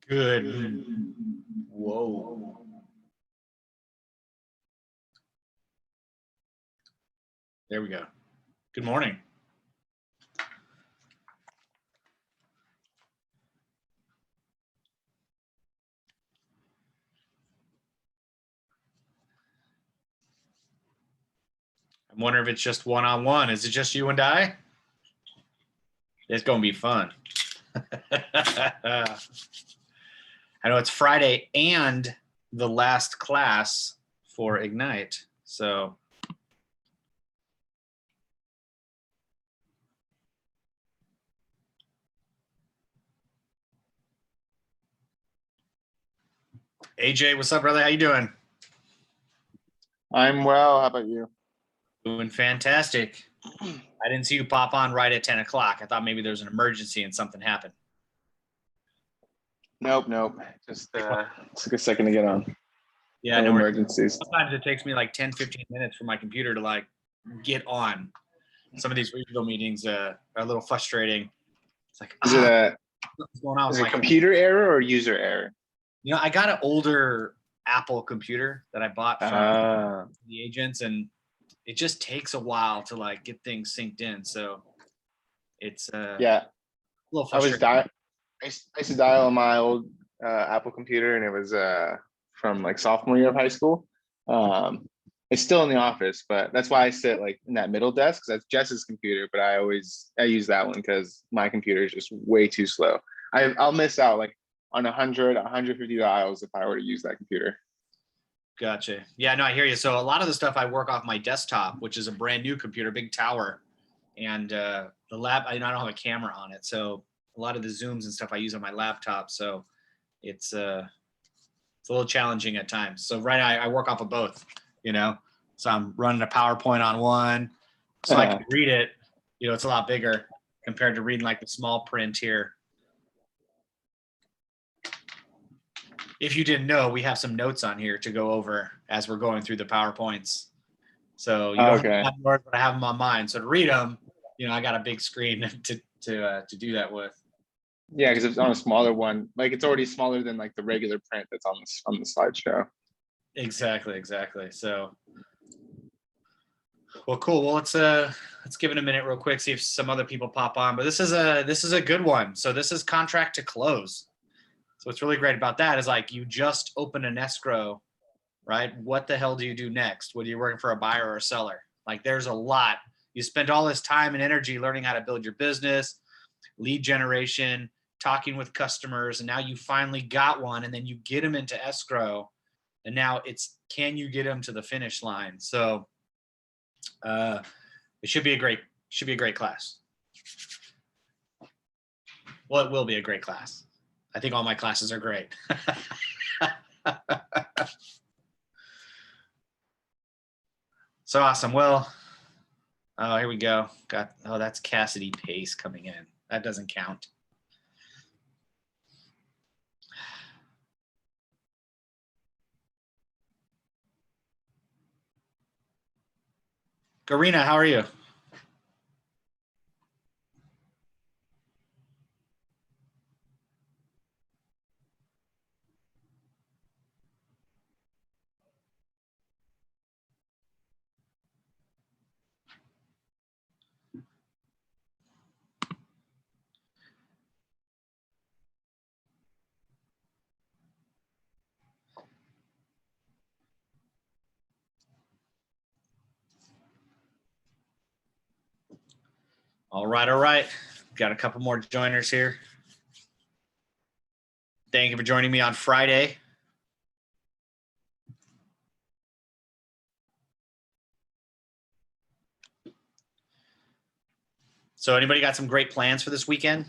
Good. Whoa. There we go. Good morning. I'm wondering if it's just one-on-one. Is it just you and I? It's going to be fun. I know it's Friday and the last class for Ignite. So AJ, what's up, brother? How you doing? I'm well. How about you? Doing fantastic. I didn't see you pop on right at 10 o'clock. I thought maybe there was an emergency and something happened. Nope. Just took a second to get on. Yeah, no emergencies. Sometimes it takes me like 10, 15 minutes for my computer to like get on. Some of these regional meetings are a little frustrating. It's like, what's going on? Is it computer error or user error? You know, I got an older Apple computer that I bought from the agents, and it just takes a while to like get things synced in. So it's a little frustrating. I used to dial on my old Apple computer, and it was from like sophomore year of high school. It's still in the office, but that's why I sit like in that middle desk, because that's Jess's computer. But I use that one because my computer is just way too slow. I'll miss out like on 100, 150 dials if I were to use that computer. Gotcha. Yeah, no, I hear you. So a lot of the stuff I work off my desktop, which is a brand new computer, big tower, and the lab, I don't have a camera on it. So a lot of the Zooms and stuff I use on my laptop. So it's a little challenging at times. So right now I work off of both, you know, so I'm running a PowerPoint on one so I can read it. You know, it's a lot bigger compared to reading like the small print here. If you didn't know, we have some notes on here to go over as we're going through the PowerPoints. So you don't have yours, but I have them on mine. So to read them, you know, I got a big screen to do that with. Yeah, because it's on a smaller one. Like it's already smaller than like the regular print that's on the slideshow. Exactly. So, well, cool. Well, let's give it a minute real quick, see if some other people pop on. But this is a good one. So this is contract to close. So what's really great about that is like you just open an escrow, right? What the hell do you do next? Whether you're working for a buyer or a seller, like there's a lot. You spend all this time and energy learning how to build your business, lead generation, talking with customers, and now you finally got one, and then you get them into escrow, and now it's can you get them to the finish line? So it should be a great class. Well, it will be a great class. I think all my classes are great. So awesome. Well, oh, here we go. That's Cassidy Pace coming in. That doesn't count. Garina, how are you? All right. Got a couple more joiners here. Thank you for joining me on Friday. So anybody got some great plans for this weekend?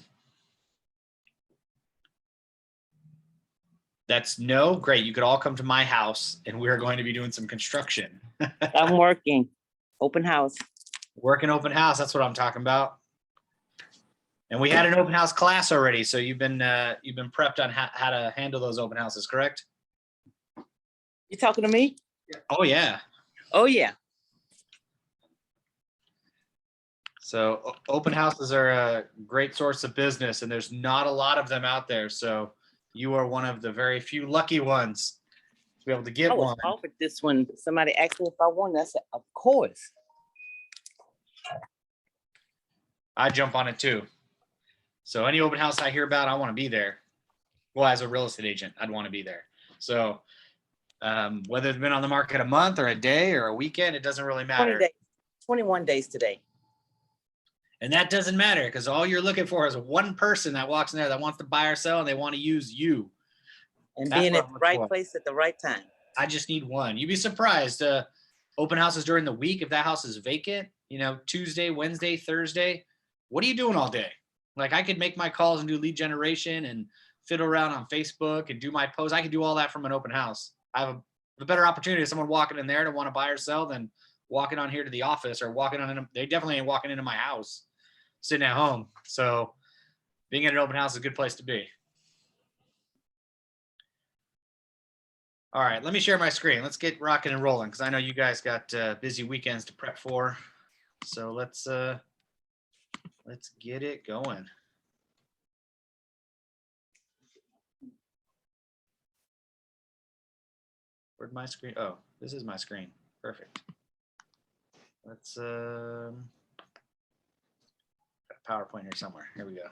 That's no, great. You could all come to my house and we're going to be doing some construction. I'm working. Open house. Working open house. That's what I'm talking about. And we had an open house class already. So you've been prepped on how to handle those open houses, correct? You talking to me? Oh, yeah. Oh, yeah. So open houses are a great source of business, and there's not a lot of them out there. So you are one of the very few lucky ones to be able to I get was one. offered this one. Somebody asked me if I wanted. I said, of course. I jump on it too. So any open house I hear about, I want to be there. Well, as a real estate agent, I'd want to be there. So whether it's been on the market a month or a day or a weekend, it doesn't really 20 matter. days, 21 days today. And that doesn't matter because all you're looking for is one person that walks in there that wants to buy or sell and they want to use you. And That's being what at I'm the looking right for. place at the right time. I just need one. You'd be surprised. Open houses during the week, if that house is vacant, Tuesday, Wednesday, Thursday, what are you doing all day? Like I could make my calls and do lead generation and fiddle around on Facebook and do my posts. I could do all that from an open house. I have a better opportunity of someone walking in there to want to buy or sell than walking on here to the office or walking on. They definitely ain't walking into my house, sitting at home. So being at an open house is a good place to be. All right, let me share my screen. Let's get rocking and rolling because I know you guys got busy weekends to prep for. So let's get it going. Where'd my screen? Oh, this is my screen. Perfect. Let's PowerPoint here somewhere. Here we go.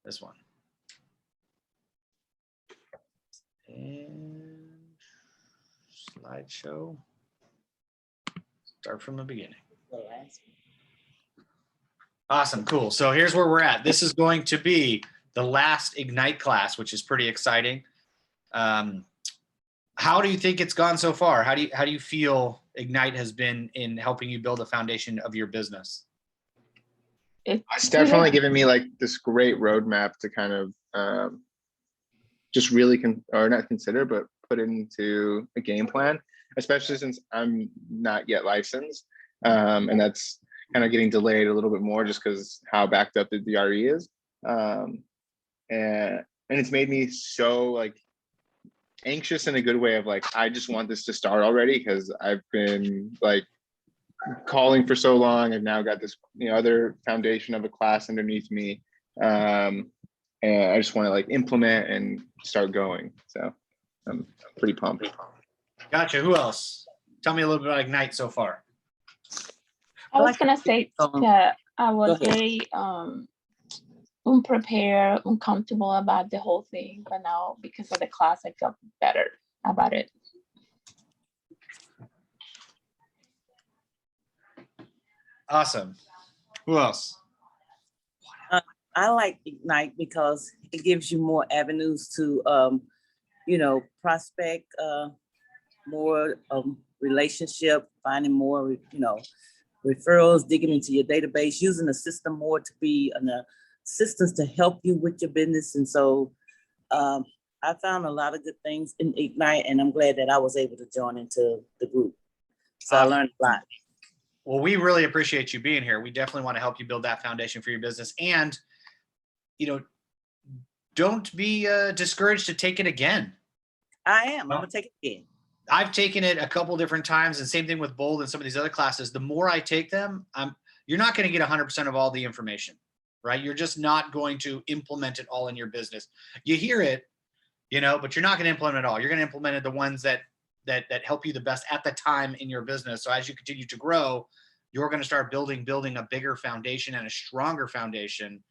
This one. And slideshow. Start from the beginning. Awesome, cool. So here's where we're at. This is going to be the last Ignite class, which is pretty exciting. How do you think it's gone so far? How do you feel Ignite has been in helping you build a foundation of your business? It's definitely given me like this great roadmap to kind of just really not consider, but put into a game plan, especially since I'm not yet licensed. And that's kind of getting delayed a little bit more just because how backed up the DRE is. And it's made me so like anxious in a good way of like, I just want this to start already because I've been like calling for so long. I've now got this other foundation of a class underneath me. And I just want to like implement and start going. So I'm pretty pumped. Gotcha. Who else? Tell me a little bit about Ignite so far. I was gonna say that I was Go ahead. very unprepared, uncomfortable about the whole thing, but now because of the class, I felt better about it. Awesome. Who else? I like Ignite because it gives you more avenues to, prospect, more relationship, finding more, referrals, digging into your database, using the system more to be an assistance to help you with your business. And so I found a lot of good things in Ignite, and I'm glad that I was able to join into the group. So I learned a lot. Well, we really appreciate you being here. We definitely want to help you build that foundation for your business. And, don't be discouraged to take it again. I am. I'm going to take it again. I've taken it a couple different times, and same thing with Bold and some of these other classes. The more I take them, you're not going to get 100% of all the information, right? You're just not going to implement it all in your business. You hear it, but you're not going to implement it all. You're going to implement the ones that help you the best at the time in your business. So as you continue to grow, you're going to start building a bigger foundation and a stronger foundation.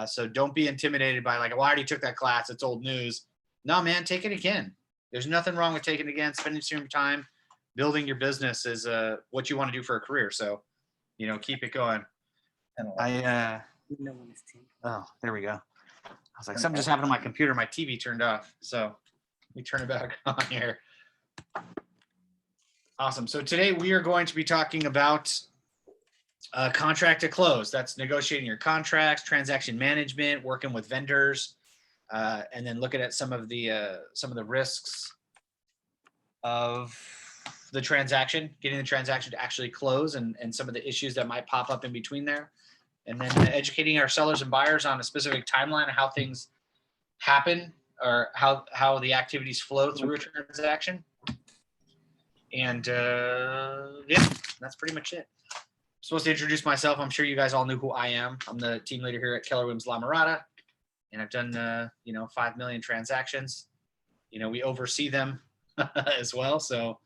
So don't be intimidated by like, well, I already took that class. It's old news. No, man, take it again. There's nothing wrong with taking it again. Spending some time building your business is what you want to do for a career. So, keep it going. Oh, there we go. I was like, something just happened on my computer. My TV turned off. So let me turn it back on here. Awesome. So today we are going to be talking about contract to close. That's negotiating your contracts, transaction management, working with vendors, and then looking at some of the risks of the transaction, getting the transaction to actually close, and some of the issues that might pop up in between there, and then educating our sellers and buyers on a specific timeline of how things happen or how the activities flow through a transaction. And yeah, that's pretty much it. supposed to introduce myself. I'm sure you guys all knew who I am. I'm the team leader here at Keller Williams La Mirada, and I've done 5 million transactions. We oversee them as well. So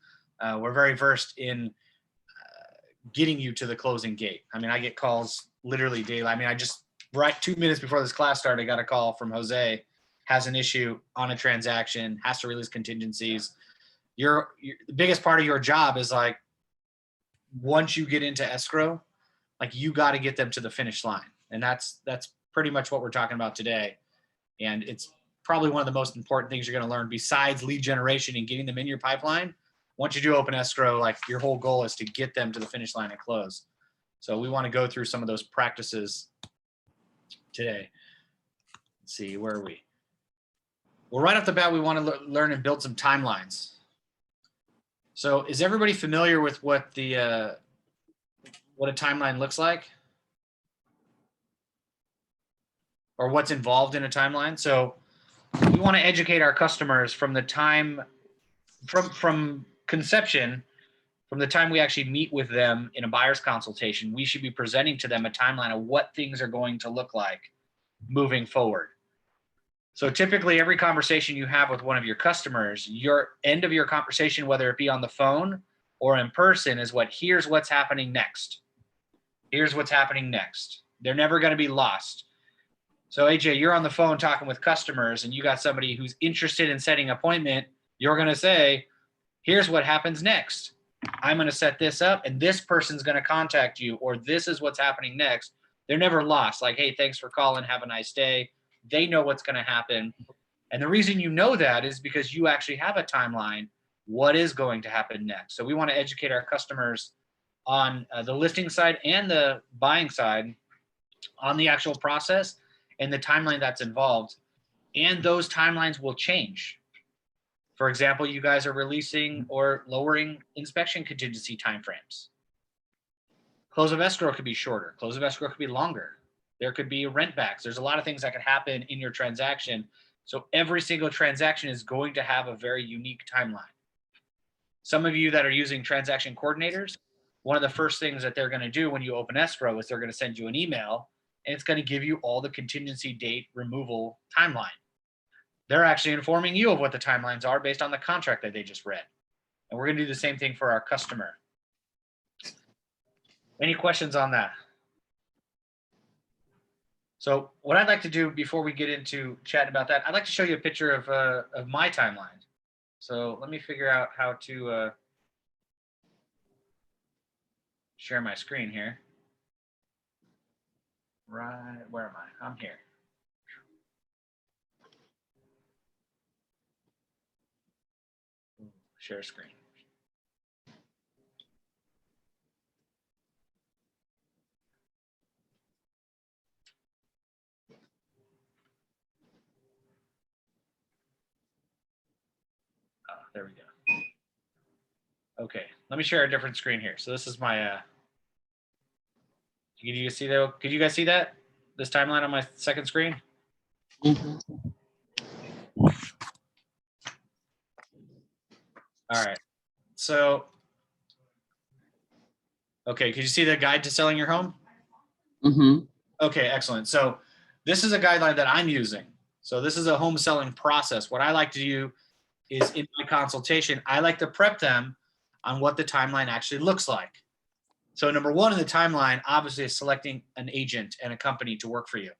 we're very versed in getting you to the closing gate. I mean, I get calls literally daily. I mean, I just right 2 minutes before this class started, I got a call from Jose, has an issue on a transaction, has to release contingencies. The biggest part of your job is like, once you get into escrow, like you got to get them to the finish line. And that's pretty much what we're talking about today. And it's probably one of the most important things you're going to learn besides lead generation and getting them in your pipeline. Once you do open escrow, like your whole goal is to get them to the finish line and close. So we want to go through some of those practices today. Let's see, where are we? Well, right off the bat, we want to learn and build some timelines. So is everybody familiar with what a timeline looks like? Or what's involved in a timeline? So we want to educate our customers from the time, from conception, from the time we actually meet with them in a buyer's consultation. We should be presenting to them a timeline of what things are going to look like moving forward. So typically every conversation you have with one of your customers, your end of your conversation, whether it be on the phone or in person, is here's what's happening next. Here's what's happening next. They're never going to be lost. So AJ, you're on the phone talking with customers and you got somebody who's interested in setting an appointment. You're going to say, here's what happens next. I'm going to set this up and this person's going to contact you, or this is what's happening next. They're never lost. Like, hey, thanks for calling. Have a nice day. They know what's going to happen. And the reason you know that is because you actually have a timeline. What is going to happen next? So we want to educate our customers on the listing side and the buying side on the actual process and the timeline that's involved. And those timelines will change. For example, you guys are releasing or lowering inspection contingency timeframes. Close of escrow could be shorter. Close of escrow could be longer. There could be rent backs. There's a lot of things that could happen in your transaction. So every single transaction is going to have a very unique timeline. Some of you that are using transaction coordinators, one of the first things that they're going to do when you open escrow is they're going to send you an email, and it's going to give you all the contingency date removal timeline. They're actually informing you of what the timelines are based on the contract that they just read. And we're going to do the same thing for our customer. Any questions on that? So what I'd like to do before we get into chatting about that, I'd like to show you a picture of my timeline. So let me figure out how to share my screen here. Right, where am I? I'm here. Share screen. There we go. Okay, let me share a different screen here. So this is my, Could you guys see that? This timeline on my second screen? Mhm. All right. So, okay, could you see the guide to selling your home? Mhm. Okay, excellent. So this is a guideline that I'm using. So this is a home selling process. What I like to do is in my consultation, I like to prep them on what the timeline actually looks like. So number one in the timeline, obviously, is selecting an agent and a company to work for you.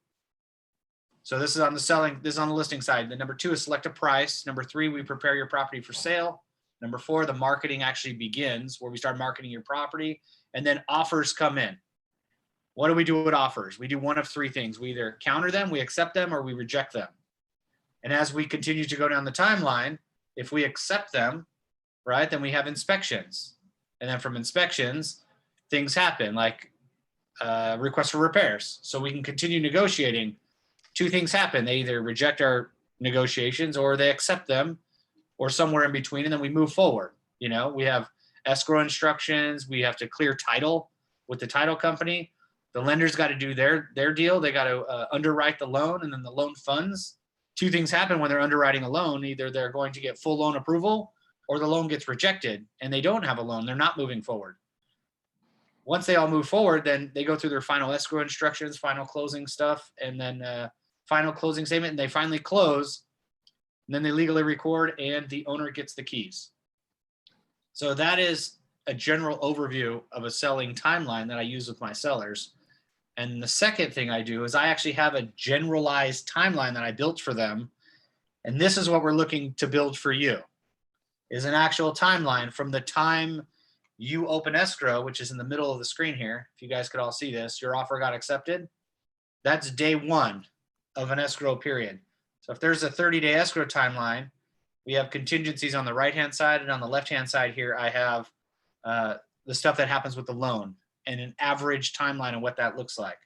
So this is on the selling, this is on the listing side. The number two is select a price. Number three, we prepare your property for sale. Number four, the marketing actually begins, where we start marketing your property, and then offers come in. What do we do with offers? We do one of three things. We either counter them, we accept them, or we reject them. And as we continue to go down the timeline, if we accept them, right, then we have inspections. And then from inspections, things happen like requests for repairs. So we can continue negotiating. Two things happen. They either reject our negotiations or they accept them, or somewhere in between, and then we move forward. We have escrow instructions. We have to clear title with the title company. The lender's got to do their deal. They got to underwrite the loan, and then the loan funds. Two things happen when they're underwriting a loan. Either they're going to get full loan approval, or the loan gets rejected and they don't have a loan. They're not moving forward. once they all move forward, then they go through their final escrow instructions, final closing stuff, and then final closing statement, and they finally close. And then they legally record, and the owner gets the keys. So that is a general overview of a selling timeline that I use with my sellers. And the second thing I do is I actually have a generalized timeline that I built for them. And this is what we're looking to build for you, is an actual timeline from the time you open escrow, which is in the middle of the screen here. If you guys could all see this, your offer got accepted. That's day one of an escrow period. So if there's a 30-day escrow timeline, we have contingencies on the right-hand side, and on the left-hand side here, I have the stuff that happens with the loan and an average timeline of what that looks like.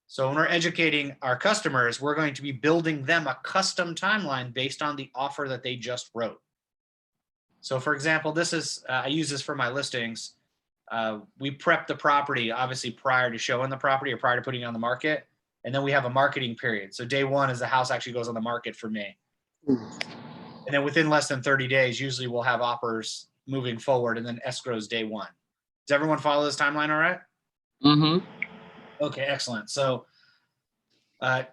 So when we're educating our customers, we're going to be building them a custom timeline based on the offer that they just wrote. So for example, this is, I use this for my listings. We prep the property, obviously prior to showing the property or prior to putting it on the market. And then we have a marketing period. So day one is the house actually goes on the market for me. And then within less than 30 days, usually we'll have offers moving forward, and then escrows day one. Does everyone follow this timeline all right? Mm-hmm. Okay, excellent. So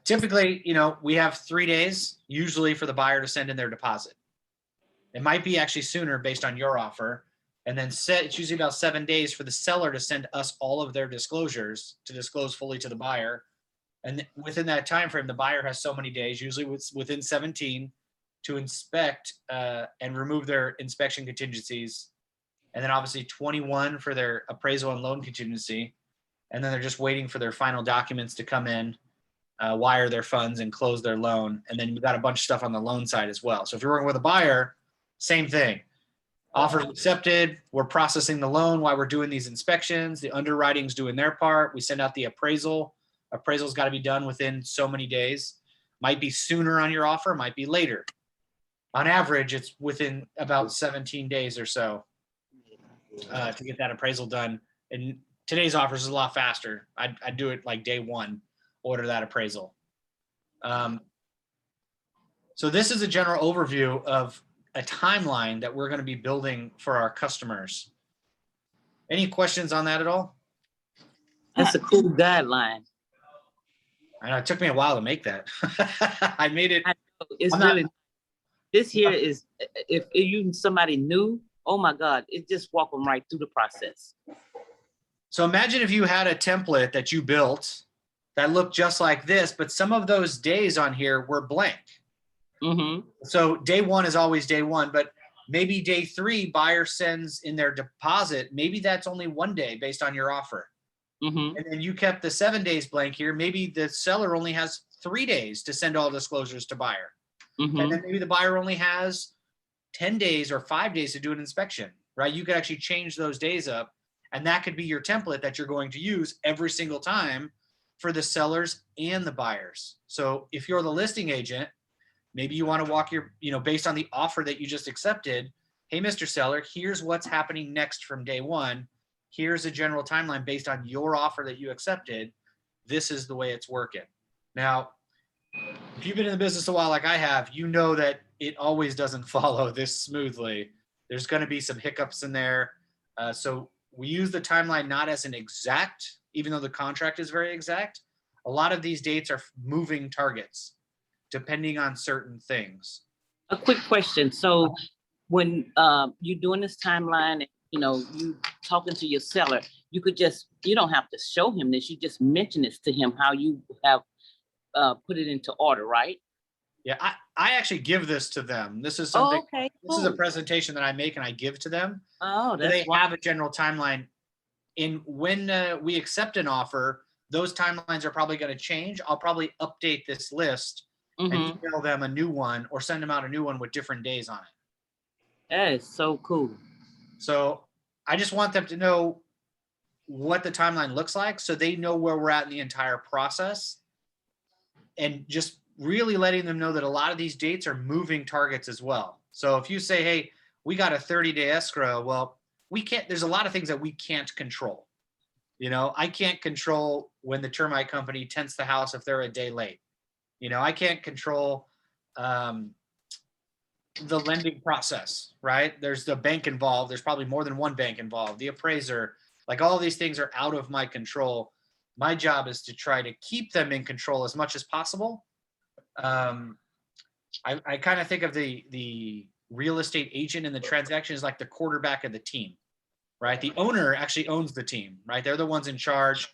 typically, we have 3 days usually for the buyer to send in their deposit. It might be actually sooner based on your offer. And then it's usually about 7 days for the seller to send us all of their disclosures to disclose fully to the buyer. And within that time frame, the buyer has so many days, usually within 17, to inspect and remove their inspection contingencies. And then obviously 21 for their appraisal and loan contingency. And then they're just waiting for their final documents to come in, wire their funds and close their loan. And then you've got a bunch of stuff on the loan side as well. So if you're working with a buyer, same thing. Offers accepted, we're processing the loan while we're doing these inspections. The underwriting's doing their part. We send out the appraisal. Appraisal's got to be done within so many days. Might be sooner on your offer, might be later. On average, it's within about 17 days or so to get that appraisal done. And today's offers is a lot faster. I'd do it like day one, order that appraisal. So this is a general overview of a timeline that we're going to be building for our customers. Any questions on that at all? That's a cool guideline. I know it took me a while to make that. I made it. It's really, this here is, if you somebody new, oh my God, it just walk them right through the process. So imagine if you had a template that you built that looked just like this, but some of those days on here were blank. Mm-hmm. So day one is always day one, but maybe day 3 buyer sends in their deposit. Maybe that's only 1 day based on your offer. Mm-hmm. And then you kept the 7 days blank here. Maybe the seller only has 3 days to send all disclosures to buyer. Mm-hmm. And then maybe the buyer only has 10 days or 5 days to do an inspection, right? You could actually change those days up, and that could be your template that you're going to use every single time for the sellers and the buyers. So if you're the listing agent, maybe you want to walk your, based on the offer that you just accepted, hey, Mr. Seller, here's what's happening next from day one. Here's a general timeline based on your offer that you accepted. This is the way it's working. Now, if you've been in the business a while like I have, you know that it always doesn't follow this smoothly. There's going to be some hiccups in there. So we use the timeline not as an exact, even though the contract is very exact. A lot of these dates are moving targets depending on certain things. A quick question. So when you're doing this timeline, you talking to your seller, you don't have to show him this. You just mention this to him, how you have put it into order, right? Yeah, I actually give this to them. This is something, okay, cool. This is a presentation that I make and I give to them. Oh, that's they have a general timeline. When we accept an offer, those timelines are probably going to change. I'll probably update this list and email them a new one or send them out a new one with different days on it. That is so cool. So I just want them to know what the timeline looks like so they know where we're at in the entire process, and just really letting them know that a lot of these dates are moving targets as well. So if you say, hey, we got a 30-day escrow, well, there's a lot of things that we can't control. I can't control when the termite company tents the house if they're a day late. I can't control the lending process, right? There's the bank involved. There's probably more than one bank involved. The appraiser, Like all these things are out of my control. My job is to try to keep them in control as much as possible. I kind of think of the real estate agent in the transaction as like the quarterback of the team, right? The owner actually owns the team, right? They're the ones in charge.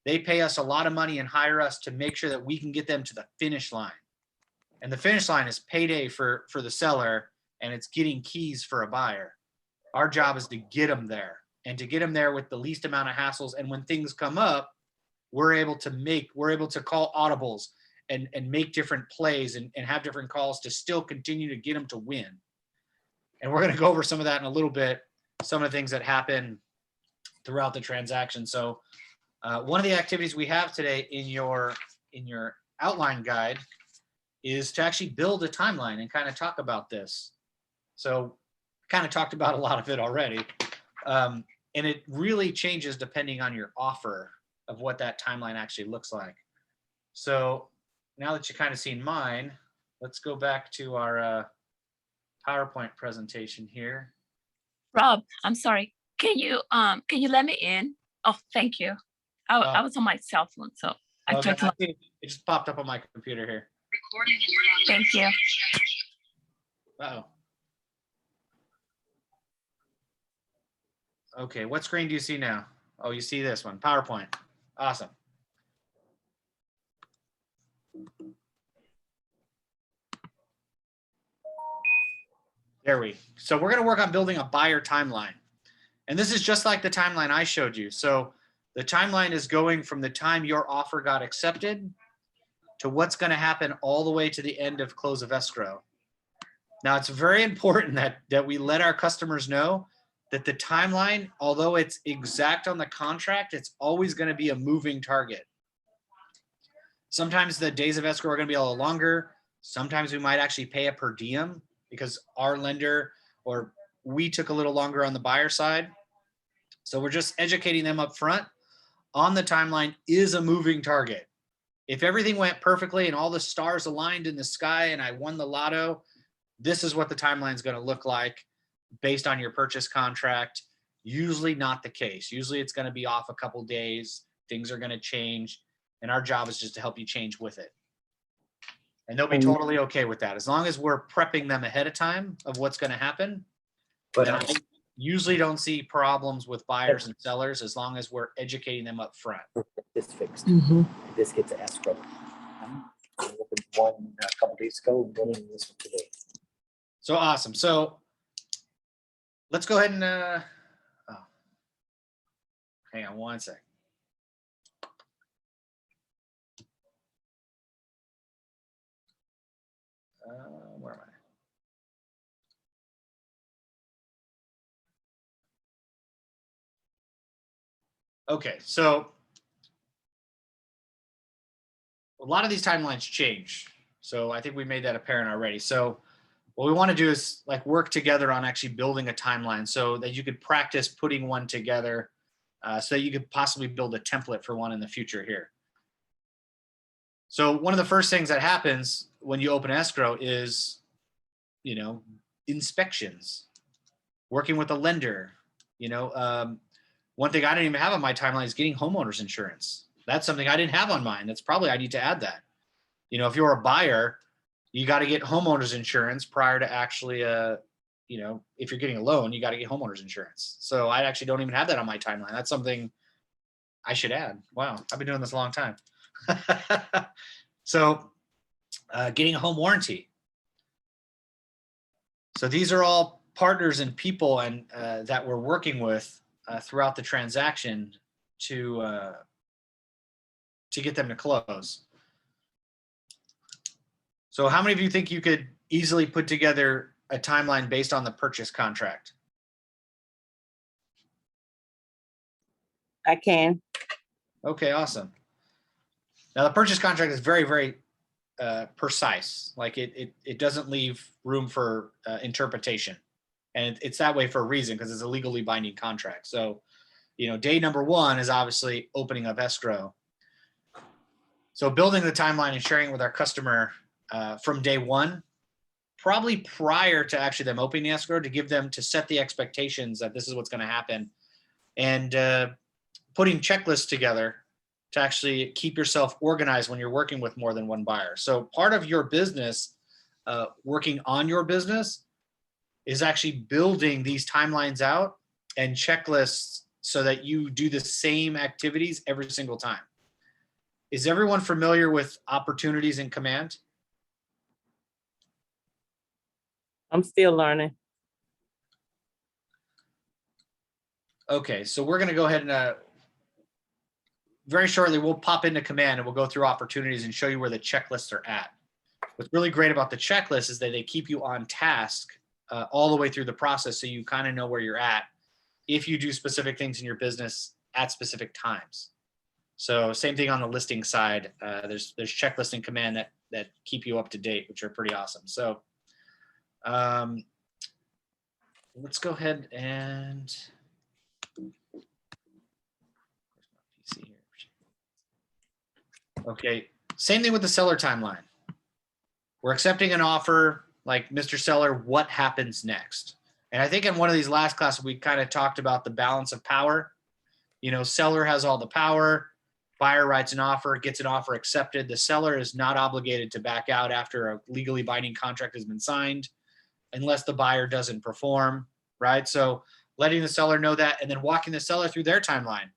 They pay us a lot of money and hire us to make sure that we can get them to the finish line. And the finish line is payday for the seller, and it's getting keys for a buyer. Our job is to get them there, and to get them there with the least amount of hassles. And when things come up, we're able to call audibles and make different plays and have different calls to still continue to get them to win. And we're going to go over some of that in a little bit, some of the things that happen throughout the transaction. So one of the activities we have today in your outline guide is to actually build a timeline and kind of talk about this. So kind of talked about a lot of it already. And it really changes depending on your offer of what that timeline actually looks like. So now that you kind of seen mine, let's go back to our PowerPoint presentation here. Rob, I'm sorry. Can you let me in? Oh, thank you. I was on my cell phone, so I Okay, tried to. it just popped up on my computer here. Thank you. Uh-oh. Okay, what screen do you see now? Oh, you see this one, PowerPoint. Awesome. So we're going to work on building a buyer timeline. And this is just like the timeline I showed you. So the timeline is going from the time your offer got accepted to what's going to happen all the way to the end of close of escrow. Now, it's very important that we let our customers know that the timeline, although it's exact on the contract, it's always going to be a moving target. Sometimes the days of escrow are going to be a little longer. Sometimes we might actually pay a per diem because our lender or we took a little longer on the buyer side. So we're just educating them up front on the timeline is a moving target. If everything went perfectly and all the stars aligned in the sky and I won the lotto, this is what the timeline is going to look like based on your purchase contract. Usually not the case. Usually it's going to be off a couple days. Things are going to change. And our job is just to help you change with it. And they'll be totally okay with that. As long as we're prepping them ahead of time of what's going to happen. But I usually don't see problems with buyers and sellers as long as we're educating them up front. This fixed. Mhm. This gets escrow. I opened one a couple days ago, and building this one today. So awesome. So let's go ahead and hang on one sec. Where am I? Okay, so a lot of these timelines change. So I think we made that apparent already. So what we want to do is like work together on actually building a timeline so that you could practice putting one together so that you could possibly build a template for one in the future here. So one of the first things that happens when you open escrow is, you know, inspections, working with a lender. You know, one thing I didn't even have on my timeline is getting homeowners insurance. That's something I didn't have on mine. That's probably, I need to add that. You know, if you're a buyer, you got to get homeowners insurance prior to actually, you know, if you're getting a loan, you got to get homeowners insurance. So I actually don't even have that on my timeline. That's something I should add. Wow, I've been doing this a long time. So getting a home warranty. So these are all partners and people and that we're working with throughout the transaction to get them to close. So how many of you think you could easily put together a timeline based on the purchase contract? I can. Okay, awesome. Now the purchase contract is very, very precise. Like it doesn't leave room for interpretation. And it's that way for a reason because it's a legally binding contract. So, you know, day number one is obviously opening up escrow. So building the timeline and sharing it with our customer from day one, probably prior to actually them opening the escrow, to give them to set the expectations that this is what's going to happen. And putting checklists together to actually keep yourself organized when you're working with more than one buyer. So part of your business, working on your business, is actually building these timelines out and checklists so that you do the same activities every single time. Is everyone familiar with opportunities in command? I'm still learning. Okay, so we're going to go ahead and very shortly we'll pop into command and we'll go through opportunities and show you where the checklists are at. What's really great about the checklist is that they keep you on task all the way through the process, so you kind of know where you're at if you do specific things in your business at specific times. So same thing on the listing side. There's checklist in command that keep you up to date, which are pretty awesome. So let's go ahead and okay, same thing with the seller timeline. We're accepting an offer, like Mr. Seller, what happens next? And I think in one of these last classes, we kind of talked about the balance of power. You know, seller has all the power, buyer writes an offer, gets an offer accepted. The seller is not obligated to back out after a legally binding contract has been signed, unless the buyer doesn't perform, right? So letting the seller know that, and then walking the seller through their timeline.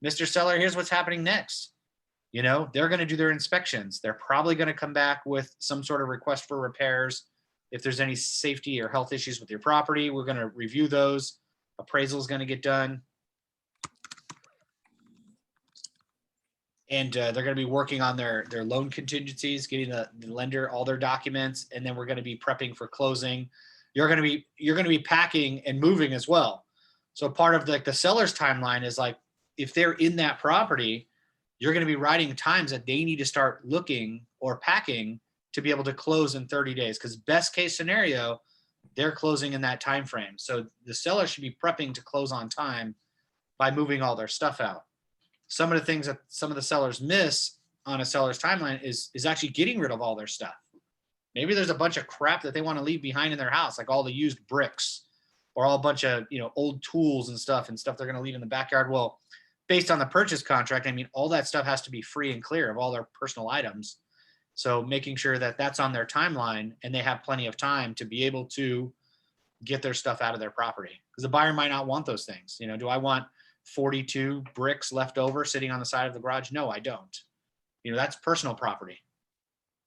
Mr. Seller, here's what's happening next. You know, they're going to do their inspections. They're probably going to come back with some sort of request for repairs. If there's any safety or health issues with your property, we're going to review those. Appraisal is going to get done. And they're going to be working on their loan contingencies, getting the lender all their documents, and then we're going to be prepping for closing. You're going to be packing and moving as well. So part of the seller's timeline is like, if they're in that property, you're going to be writing times that they need to start looking or packing to be able to close in 30 days. Because best case scenario, they're closing in that time frame. So the seller should be prepping to close on time by moving all their stuff out. Some of the things that some of the sellers miss on a seller's timeline is actually getting rid of all their stuff. Maybe there's a bunch of crap that they want to leave behind in their house, like all the used bricks or all a bunch of, you know, old tools and stuff they're going to leave in the backyard. Well, based on the purchase contract, I mean, all that stuff has to be free and clear of all their personal items. So making sure that that's on their timeline and they have plenty of time to be able to get their stuff out of their property, because the buyer might not want those things. You know, do I want 42 bricks left over sitting on the side of the garage? No, I don't. You know, that's personal property.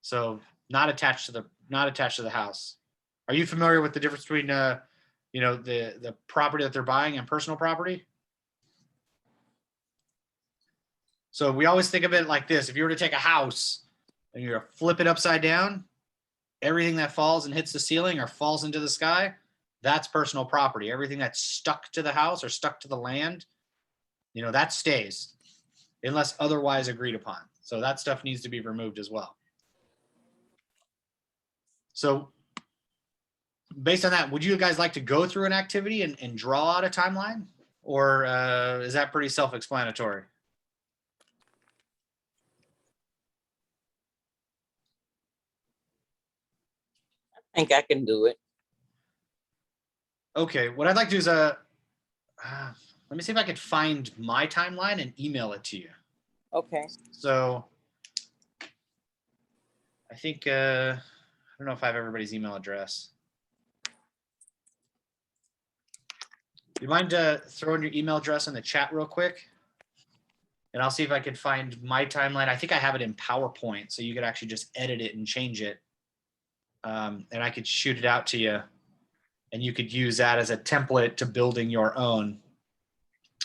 So not attached to the house. Are you familiar with the difference between you know, the property that they're buying and personal property? So we always think of it like this. If you were to take a house and you're to flip it upside down, everything that falls and hits the ceiling or falls into the sky, that's personal property. Everything that's stuck to the house or stuck to the land, you know, that stays unless otherwise agreed upon. So that stuff needs to be removed as well. So based on that, would you guys like to go through an activity and draw out a timeline? Or is that pretty self-explanatory? I think I can do it. Okay, what I'd like to do is let me see if I could find my timeline and email it to you. Okay. So I think I don't know if I have everybody's email address. You mind throwing your email address in the chat real quick? And I'll see if I could find my timeline. I think I have it in PowerPoint, so you could actually just edit it and change it. And I could shoot it out to you, and you could use that as a template to building your own,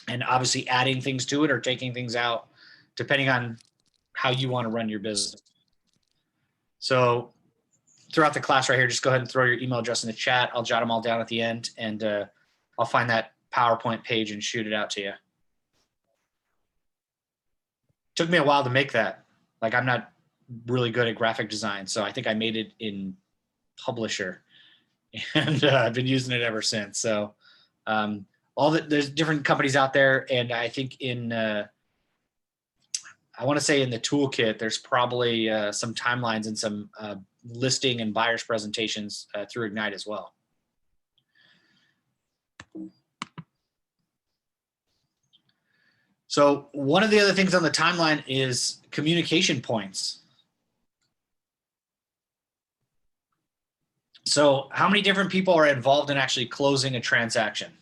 and obviously adding things to it or taking things out, depending on how you want to run your business. So throughout the class right here, just go ahead and throw your email address in the chat. I'll jot them all down at the end, and I'll find that PowerPoint page and shoot it out to you. Took me a while to make that. Like, I'm not really good at graphic design, so I think I made it in Publisher, and I've been using it ever since. So there's different companies out there, and I think in I want to say in the toolkit, there's probably some timelines and some listing and buyers presentations through Ignite as well. So So one of the other things on the timeline is communication points. So how many different people are involved in actually closing a transaction?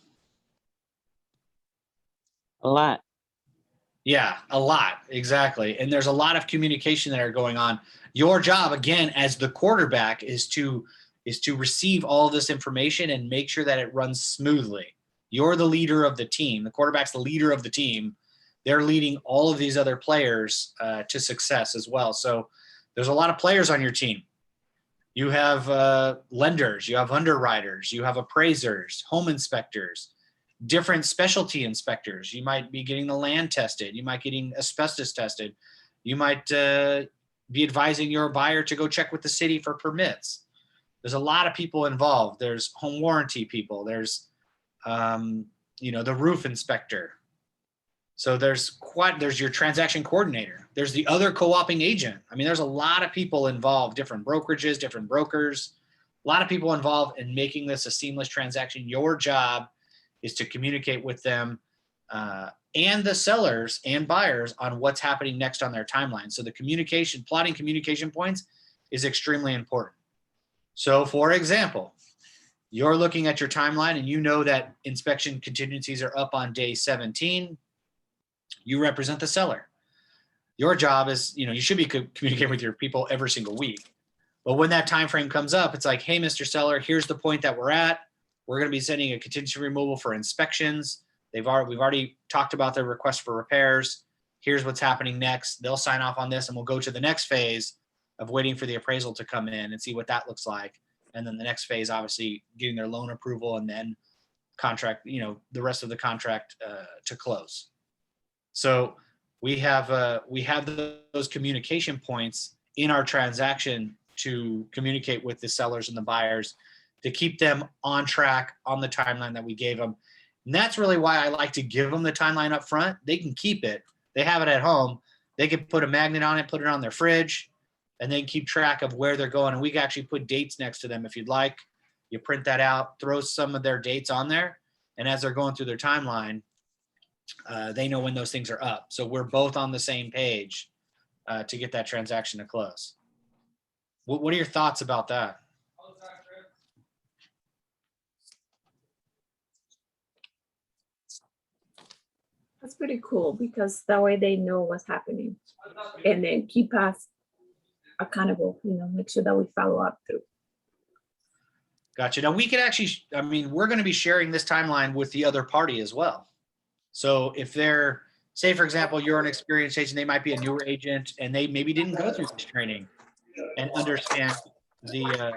A lot. Yeah, a lot, exactly. And there's a lot of communication that are going on. Your job, again, as the quarterback, is to receive all this information and make sure that it runs smoothly. You're the leader of the team. The quarterback's the leader of the team. They're leading all of these other players to success as well. So there's a lot of players on your team. You have lenders, you have underwriters, you have appraisers, home inspectors, different specialty inspectors. You might be getting the land tested. You might getting asbestos tested. You might be advising your buyer to go check with the city for permits. There's a lot of people involved. There's home warranty people. There's, the roof inspector. So there's your transaction coordinator. There's the other co-oping agent. I mean, there's a lot of people involved, different brokerages, different brokers, a lot of people involved in making this a seamless transaction. Your job is to communicate with them and the sellers and buyers on what's happening next on their timeline. So the plotting communication points is extremely important. So for example, you're looking at your timeline and you know that inspection contingencies are up on day 17. You represent the seller. Your job is, you should be communicating with your people every single week. But when that time frame comes up, it's like, hey, Mr. Seller, here's the point that we're at. We're going to be sending a contingency removal for inspections. We've already talked about their request for repairs. Here's what's happening next. They'll sign off on this and we'll go to the next phase of waiting for the appraisal to come in and see what that looks like. And then the next phase, obviously getting their loan approval and then contract, the rest of the contract to close. So we have those communication points in our transaction to communicate with the sellers and the buyers to keep them on track on the timeline that we gave them. And that's really why I like to give them the timeline up front. They can keep it. They have it at home. They can put a magnet on it, put it on their fridge, and then keep track of where they're going. And we can actually put dates next to them if you'd like. You print that out, throw some of their dates on there. And as they're going through their timeline, they know when those things are up. So we're both on the same page to get that transaction to close. What are your thoughts about that? That's pretty cool because that way they know what's happening and then keep us accountable, make sure that we follow up through. Gotcha. Now we could actually, we're going to be sharing this timeline with the other party as well. So if they're, say, for example, you're an experienced agent, they might be a newer agent and they maybe didn't go through this training and understand the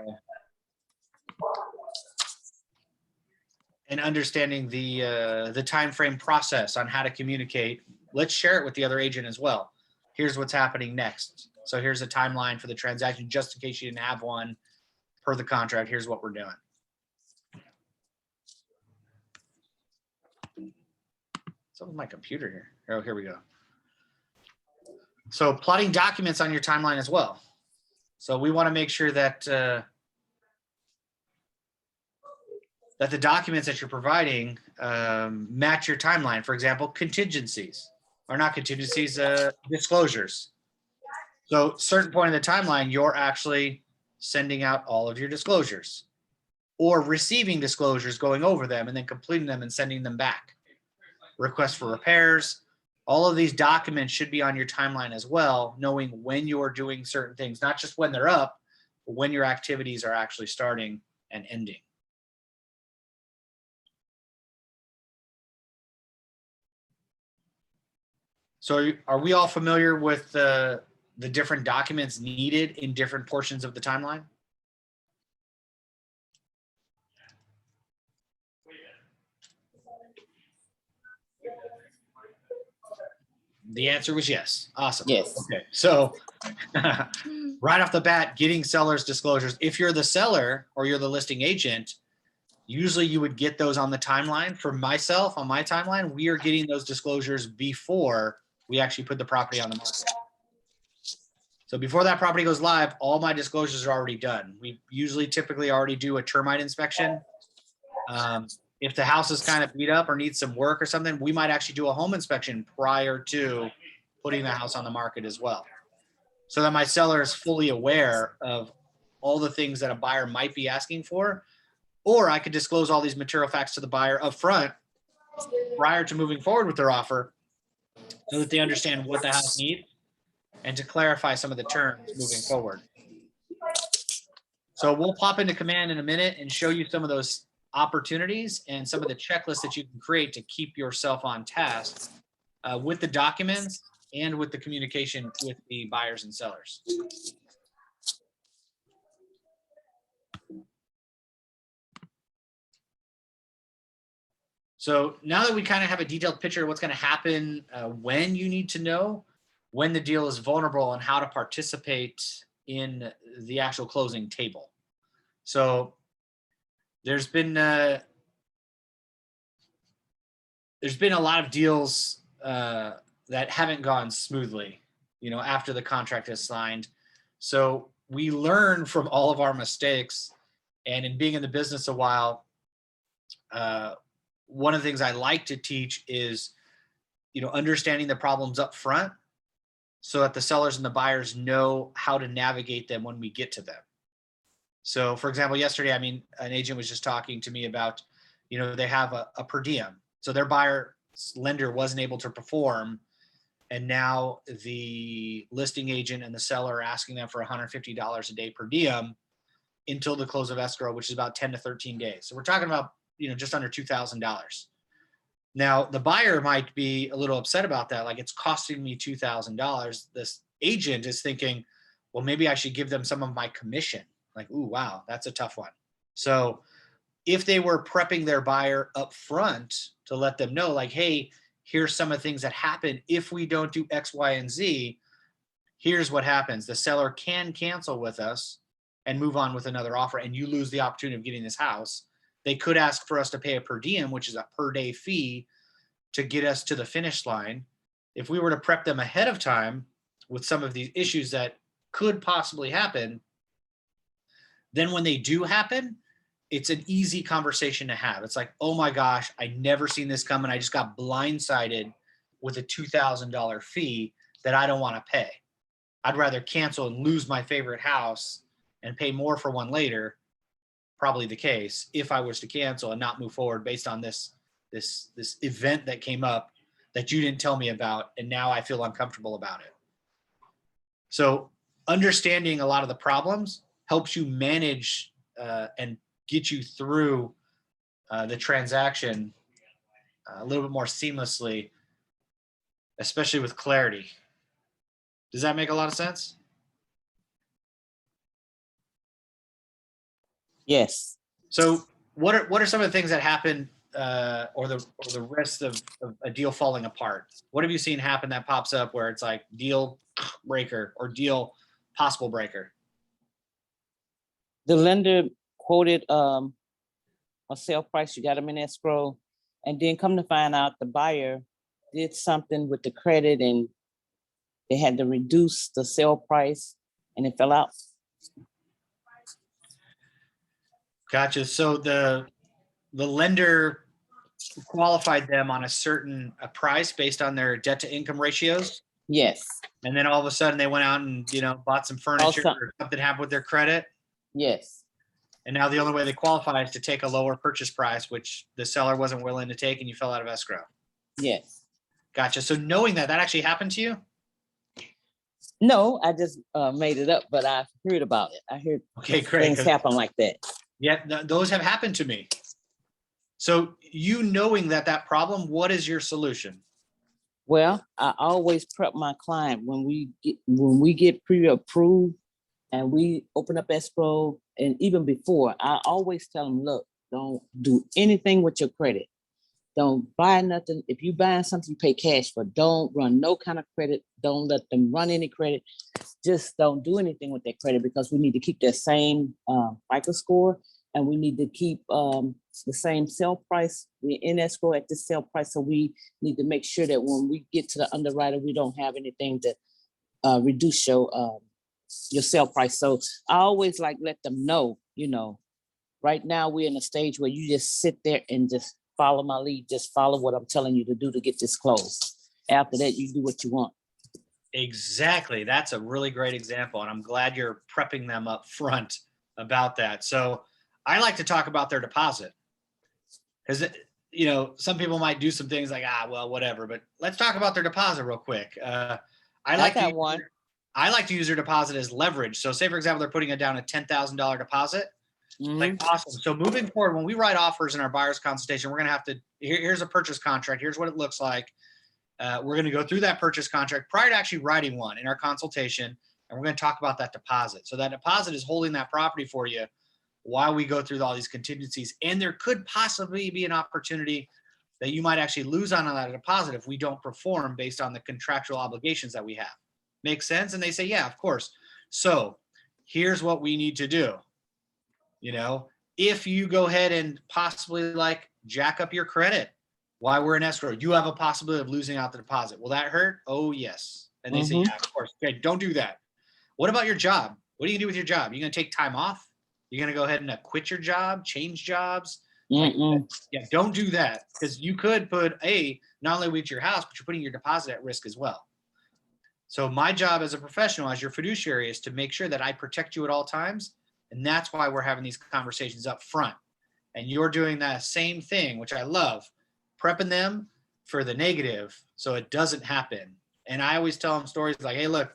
time frame process on how to communicate. Let's share it with the other agent as well. Here's what's happening next. So here's a timeline for the transaction, just in case you didn't have one per the contract. Here's what we're doing. What's up with my computer here? Oh, here we go. So plotting documents on your timeline as well. So we want to make sure that that the documents that you're providing match your timeline. For example, contingencies, or not contingencies, disclosures. So certain point in the timeline, you're actually sending out all of your disclosures or receiving disclosures, going over them and then completing them and sending them back. Requests for repairs, all of these documents should be on your timeline as well, knowing when you're doing certain things, not just when they're up, but when your activities are actually starting and ending. So are we all familiar with the different documents needed in different portions of the timeline? The answer was yes. Awesome. Yes. Okay. So right off the bat, getting sellers disclosures. If you're the seller or you're the listing agent, usually you would get those on the timeline. For myself, on my timeline, we are getting those disclosures before we actually put the property on the market. So before that property goes live, all my disclosures are already done. We usually typically already do a termite inspection. if the house is kind of beat up or needs some work or something, we might actually do a home inspection prior to putting the house on the market as well. So that my seller is fully aware of all the things that a buyer might be asking for, or I could disclose all these material facts to the buyer up front prior to moving forward with their offer so that they understand what the house needs and to clarify some of the terms moving forward. So we'll pop into Command in a minute and show you some of those opportunities and some of the checklists that you can create to keep yourself on task with the documents and with the communication with the buyers and sellers. So now that we kind of have a detailed picture of what's going to happen when you need to know when the deal is vulnerable and how to participate in the actual closing table. So there's been a lot of deals that haven't gone smoothly, you know, after the contract is signed. So we learn from all of our mistakes, and in being in the business a while, one of the things I like to teach is, you know, understanding the problems up front so that the sellers and the buyers know how to navigate them when we get to them. So for example, yesterday, I mean, an agent was just talking to me about, you know, they have a per diem. So their buyer lender wasn't able to perform. And now the listing agent and the seller are asking them for $150 a day per diem until the close of escrow, which is about 10 to 13 days. So we're talking about, you know, just under $2,000. Now the buyer might be a little upset about that. Like, it's costing me $2,000. This agent is thinking, well, maybe I should give them some of my commission. Like, ooh, wow, that's a tough one. So if they were prepping their buyer up front to let them know, like, hey, here's some of the things that happen if we don't do X, Y, and Z. Here's what happens. The seller can cancel with us and move on with another offer, and you lose the opportunity of getting this house. They could ask for us to pay a per diem, which is a per day fee, to get us to the finish line. If we were to prep them ahead of time with some of these issues that could possibly happen, then when they do happen, it's an easy conversation to have. It's like, oh my gosh, I never seen this coming. I just got blindsided with a $2,000 fee that I don't want to pay. I'd rather cancel and lose my favorite house and pay more for one later, probably the case, if I was to cancel and not move forward based on this event that came up that you didn't tell me about, and now I feel uncomfortable about it. So understanding a lot of the problems helps you manage and get you through the transaction a little bit more seamlessly, especially with clarity. Does that make a lot of sense? Yes. So what are some of the things that happen or the risks of a deal falling apart? What have you seen happen that pops up where it's like deal breaker or deal possible breaker? The lender quoted a sale price, you got them in escrow, and then come to find out the buyer did something with the credit and they had to reduce the sale price and it fell out. Gotcha. So the lender qualified them on a certain price based on their debt to income ratios. Yes, And then all of a sudden they went out and, you know, bought some furniture or something happened with their credit. yes, And now the only way they qualify is to take a lower purchase price, which the seller wasn't willing to take, and you fell out of escrow. yes. Gotcha. So knowing that actually happened to you? No, I just made it up, but I heard about it. I heard Okay, great. things happen like that. Yeah, those have happened to me. So you knowing that problem, what is your solution? Well, I always prep my client when we get pre-approved and we open up escrow, and even before, I always tell them, look, don't do anything with your credit. Don't buy nothing. If you buying something, you pay cash for. Don't run no kind of credit. Don't let them run any credit. Just don't do anything with that credit, because we need to keep that same FICO score, and we need to keep the same sale price. We're in escrow at the sale price, so we need to make sure that when we get to the underwriter, we don't have anything to reduce your sale price. So I always let them know, you know, Right now, we're in a stage where you just sit there and just follow my lead, just follow what I'm telling you to do to get this closed. After that, you do what you want. Exactly. That's a really great example. And I'm glad you're prepping them up front about that. So I like to talk about their deposit because, some people might do some things like, well, whatever, but let's talk about their deposit real quick. I like got to one. I like to use their deposit as leverage. So say, for example, they're putting it down a $10,000 deposit. Like, Mhm. awesome. So moving forward, when we write offers in our buyer's consultation, we're going to have to, here's a purchase contract. Here's what it looks like. We're going to go through that purchase contract prior to actually writing one in our consultation. And we're going to talk about that deposit. So that deposit is holding that property for you while we go through all these contingencies. And there could possibly be an opportunity that you might actually lose on that deposit if we don't perform based on the contractual obligations that we have. Make sense? And they say, yeah, of course. So here's what we need to do. If you go ahead and possibly like jack up your credit while we're in escrow, you have a possibility of losing out the deposit. Will that hurt? Oh, yes. And they say, yeah, of course. Okay, don't do that. What about your job? What are you gonna do with your job? You're gonna take time off? You're gonna go ahead and quit your job, change jobs? Yeah, don't do that, because you could put not only with your house, but you're putting your deposit at risk as well. So my job as a professional, as your fiduciary, is to make sure that I protect you at all times. And that's why we're having these conversations up front. And you're doing that same thing, which I love, prepping them for the negative so it doesn't happen. And I always tell them stories like, hey, look,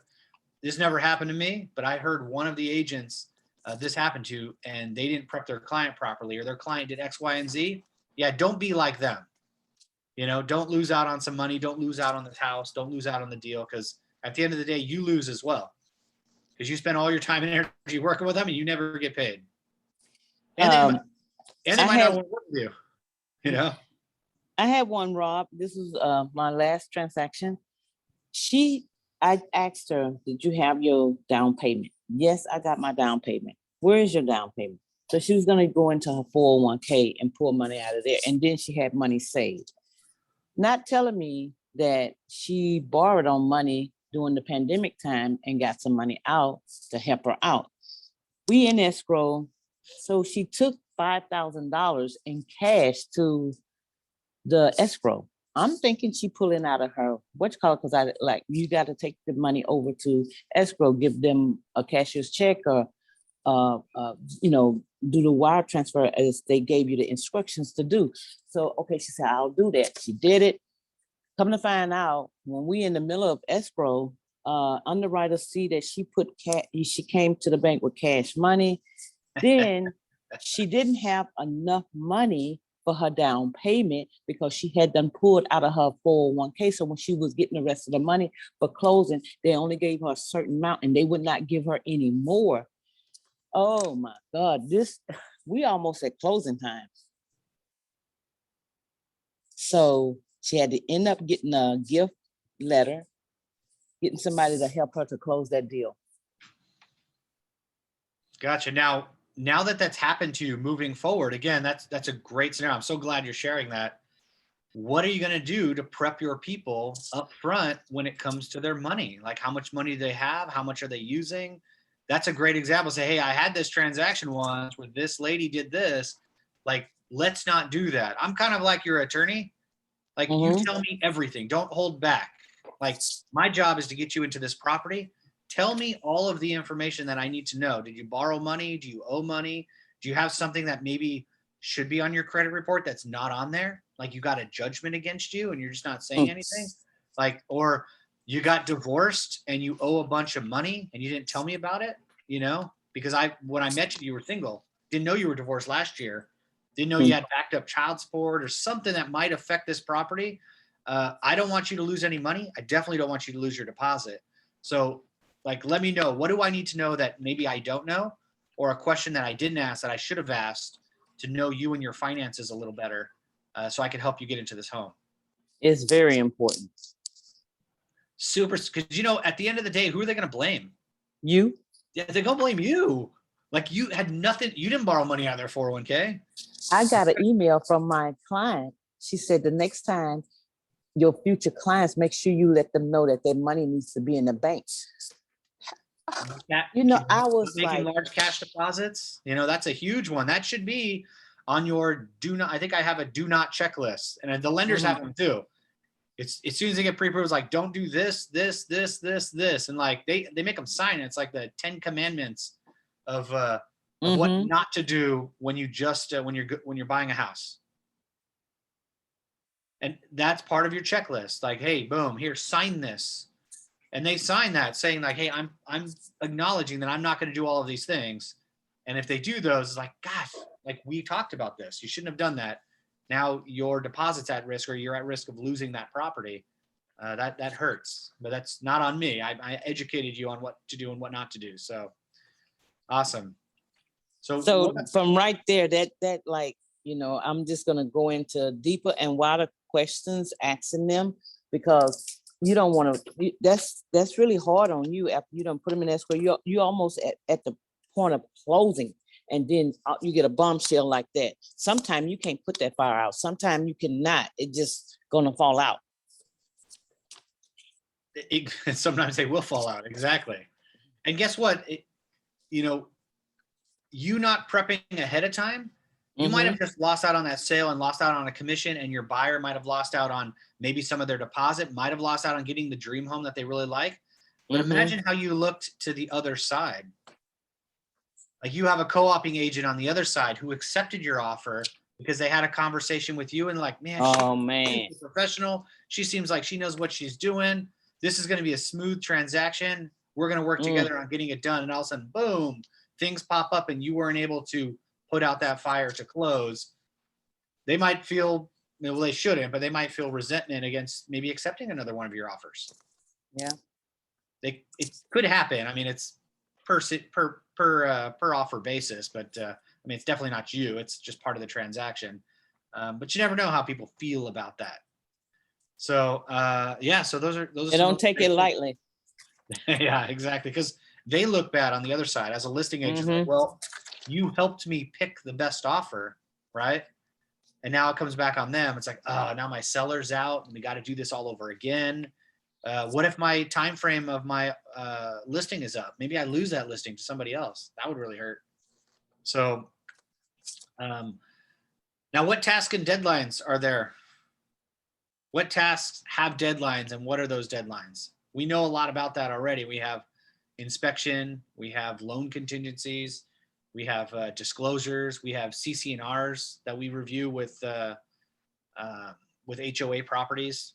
this never happened to me, but I heard one of the agents this happened to, and they didn't prep their client properly, or their client did X, Y, and Z. Yeah, don't be like them. Don't lose out on some money. Don't lose out on this house. Don't lose out on the deal, because at the end of the day, you lose as well. Because you spend all your time and energy working with them and you never get paid. And they might not want to work with you, I had one, Rob. This was my last transaction. I asked her, did you have your down payment? Yes, I got my down payment. Where is your down payment? So she was going to go into her 401k and pull money out of there. And then she had money saved. Not telling me that she borrowed on money during the pandemic time and got some money out to help her out. We in escrow. So she took $5,000 in cash to the escrow. I'm thinking she pulling out of her, because I like, you got to take the money over to escrow, give them a cashier's check, or, do the wire transfer as they gave you the instructions to do. So, okay, she said, I'll do that. She did it. Come to find out, when we in the middle of escrow, underwriter see that she came to the bank with cash money. Then she didn't have enough money for her down payment because she had done pulled out of her 401k. So when she was getting the rest of the money for closing, they only gave her a certain amount and they would not give her any more. Oh my God, we almost at closing time. So she had to end up getting a gift letter, getting somebody to help her to close that deal. Gotcha. Now that that's happened to you moving forward, again, that's a great scenario. I'm so glad you're sharing that. What are you going to do to prep your people up front when it comes to their money? Like, how much money do they have? How much are they using? That's a great example. Say, hey, I had this transaction once where this lady did this. Like, let's not do that. I'm kind of like your attorney. Like, you tell me everything. Don't hold back. Like, my job is to get you into this property. Tell me all of the information that I need to know. Did you borrow money? Do you owe money? Do you have something that maybe should be on your credit report that's not on there? Like, you got a judgment against you and you're just not saying anything? Like, or you got divorced and you owe a bunch of money and you didn't tell me about it, because when I met you, you were single. Didn't know you were divorced last year. Didn't know you had backed up child support or something that might affect this property. I don't want you to lose any money. I definitely don't want you to lose your deposit. So, like, let me know, what do I need to know that maybe I don't know, or a question that I didn't ask that I should have asked to know you and your finances a little better, so I can help you get into this home. It's very important. Super, because at the end of the day, who are they going to blame? You. Yeah, they're going to blame you. Like, you had nothing, you didn't borrow money out of their 401k. I got an email from my client. She said the next time your future clients, make sure you let them know that their money needs to be in the bank. You know, I was making like, large cash deposits, that's a huge one. That should be on your do not. I think I have a do not checklist, and the lenders have them too. It's as soon as they get pre-approved, it's like, don't do this, this, and like they make them sign it. It's like the 10 commandments of what mhm, not to do when you just when you're buying a house. And that's part of your checklist. Like, hey, boom, here, sign this. And they sign that saying like, hey, I'm acknowledging that I'm not going to do all of these things. And if they do those, it's like, gosh, like we talked about this. You shouldn't have done that. Now your deposit's at risk, or you're at risk of losing that property. That hurts, but that's not on me. I educated you on what to do and what not to do. So awesome. so from right there, that like, you know, I'm just gonna go into deeper and wider questions, asking them, because you don't want to, that's really hard on you after you don't put them in escrow. You almost at the point of closing, and then you get a bombshell like that. Sometimes you can't put that fire out. Sometimes you cannot. It just gonna fall out. Sometimes they will fall out. Exactly. And guess what? You not prepping ahead of time, you might have just lost out on that sale and lost out on a commission, and your buyer might have lost out on maybe some of their deposit, might have lost out on getting the dream home that they really like. But imagine how you looked to the other side. Like you have a co-oping agent on the other side who accepted your offer because they had a conversation with you and like, man, she's professional. She seems like she knows what she's doing. This is going to be a smooth transaction. We're going to work together on getting it done. And all of a sudden, boom, things pop up and you weren't able to put out that fire to close. They might feel, well, they shouldn't, but they might feel resentment against maybe accepting another one of your offers. Yeah. It could happen. I mean, it's per offer basis, but I mean, it's definitely not you. It's just part of the transaction. But you never know how people feel about that. So yeah, so those are They don't take it lightly. Yeah, exactly. Because they look bad on the other side as a listing agent. Like, well, you helped me pick the best offer, right? And now it comes back on them. It's like, oh, now my seller's out and we got to do this all over again. What if my time frame of my listing is up? Maybe I lose that listing to somebody else. That would really hurt. So now what tasks and deadlines are there? What tasks have deadlines and what are those deadlines? We know a lot about that already. We have inspection, we have loan contingencies, we have disclosures, we have CC&Rs that we review with HOA properties.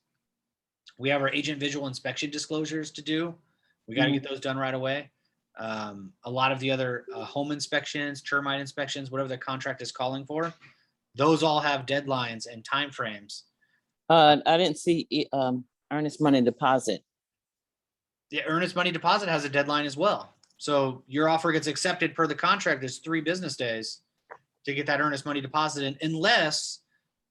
We have our agent visual inspection disclosures to do. We got to get those done right away. A lot of the other home inspections, termite inspections, whatever the contract is calling for, those all have deadlines and timeframes. I didn't see earnest money deposit. The earnest money deposit has a deadline as well. So your offer gets accepted per the contract. There's 3 business days to get that earnest money deposit in, unless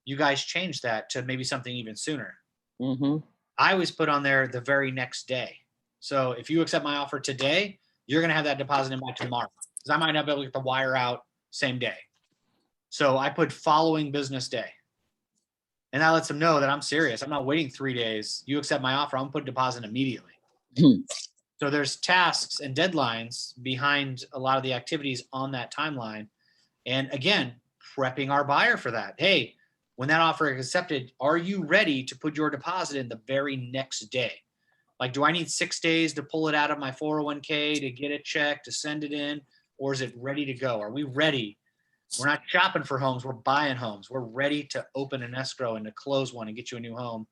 you guys change that to maybe something even sooner. I always put on there the very next day. So if you accept my offer today, you're going to have that deposit in by tomorrow, because I might not be able to get the wire out same day. So I put following business day. And that lets them know that I'm serious. I'm not waiting 3 days. You accept my offer, I'm going to put a deposit immediately. So there's tasks and deadlines behind a lot of the activities on that timeline. And again, prepping our buyer for that. Hey, when that offer is accepted, are you ready to put your deposit in the very next day? Like, do I need 6 days to pull it out of my 401k, to get it checked, to send it in? Or is it ready to go? Are we ready? We're not shopping for homes, we're buying homes. We're ready to open an escrow and to close one and get you a new home.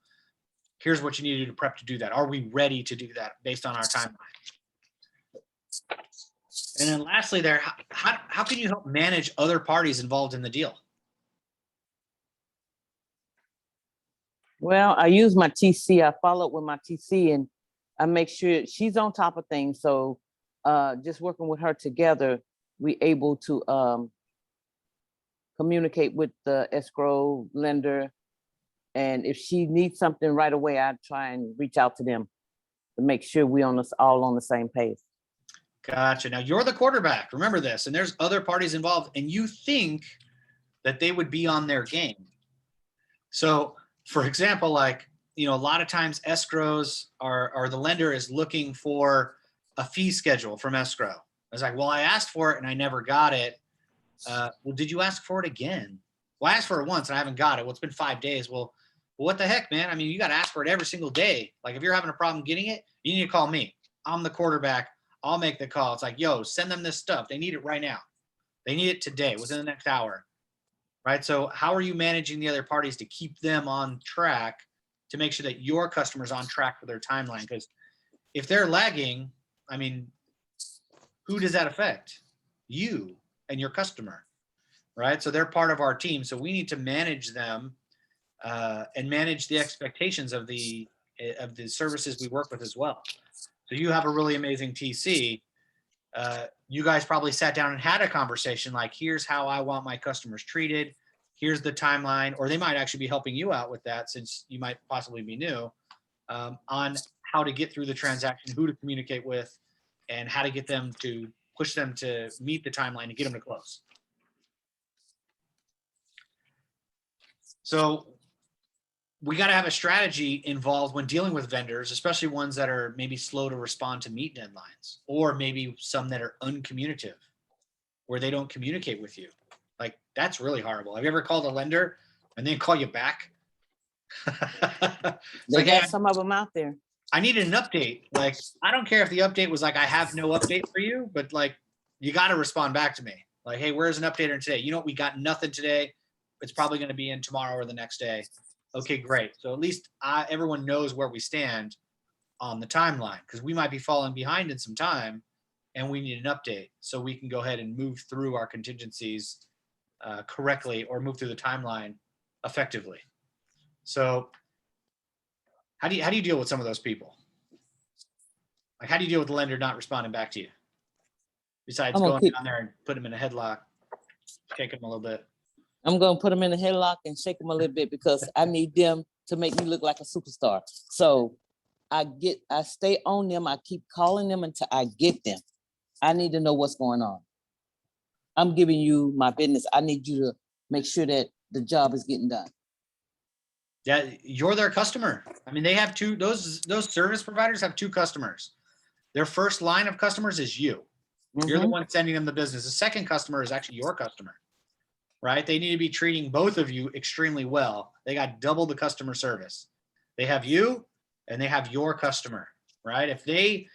Here's what you need to do to prep to do that. Are we ready to do that based on our timeline? And then lastly there, how can you help manage other parties involved in the deal? Well, I use my TC. I follow up with my TC and I make sure she's on top of things. So just working with her together, we able to communicate with the escrow lender. And if she needs something right away, I try and reach out to them to make sure we all on the same page. Gotcha. Now you're the quarterback. Remember this, and there's other parties involved, and you think that they would be on their game. So, for example, like, a lot of times escrows are the lender is looking for a fee schedule from escrow. I was like, well, I asked for it and I never got it. Well, did you ask for it again? Well, I asked for it once and I haven't got it. Well, it's been 5 days. Well, what the heck, man? I mean, you got to ask for it every single day. Like if you're having a problem getting it, you need to call me. I'm the quarterback. I'll make the call. It's like, yo, send them this stuff. They need it right now. They need it today, within the next hour. Right? So how are you managing the other parties to keep them on track to make sure that your customer's on track for their timeline? Because if they're lagging, I mean, who does that affect? You and your customer, right? So they're part of our team. So we need to manage them and manage the expectations of the services we work with as well. So you have a really amazing TC. You guys probably sat down and had a conversation like, here's how I want my customers treated. Here's the timeline, or they might actually be helping you out with that since you might possibly be new on how to get through the transaction, who to communicate with, and how to get them to push them to meet the timeline and get them to close. So we got to have a strategy involved when dealing with vendors, especially ones that are maybe slow to respond to meet deadlines, or maybe some that are uncommunicative, where they don't communicate with you. Like that's really horrible. Have you ever called a lender and then call you back? They got some of them out there. I needed an update. Like, I don't care if the update was like, I have no update for you, but like, you got to respond back to me. Like, hey, where's an update on today? You know, we got nothing today. It's probably going to be in tomorrow or the next day. Okay, great. So at least everyone knows where we stand on the timeline, because we might be falling behind in some time and we need an update so we can go ahead and move through our contingencies correctly, or move through the timeline effectively. So how do you deal with some of those people? Like, how do you deal with the lender not responding back to you? Besides going down there and put them in a headlock, shake them a little bit. I'm gonna put them in a headlock and shake them a little bit because I need them to make me look like a superstar. So I stay on them. I keep calling them until I get them. I need to know what's going on. I'm giving you my business. I need you to make sure that the job is getting done. Yeah, you're their customer. I mean, they have those service providers have two customers. Their first line of customers is you. You're the one sending them the business. The second customer is actually your customer, right? They need to be treating both of you extremely well. They got double the customer service. They have you and they have your customer, right? If they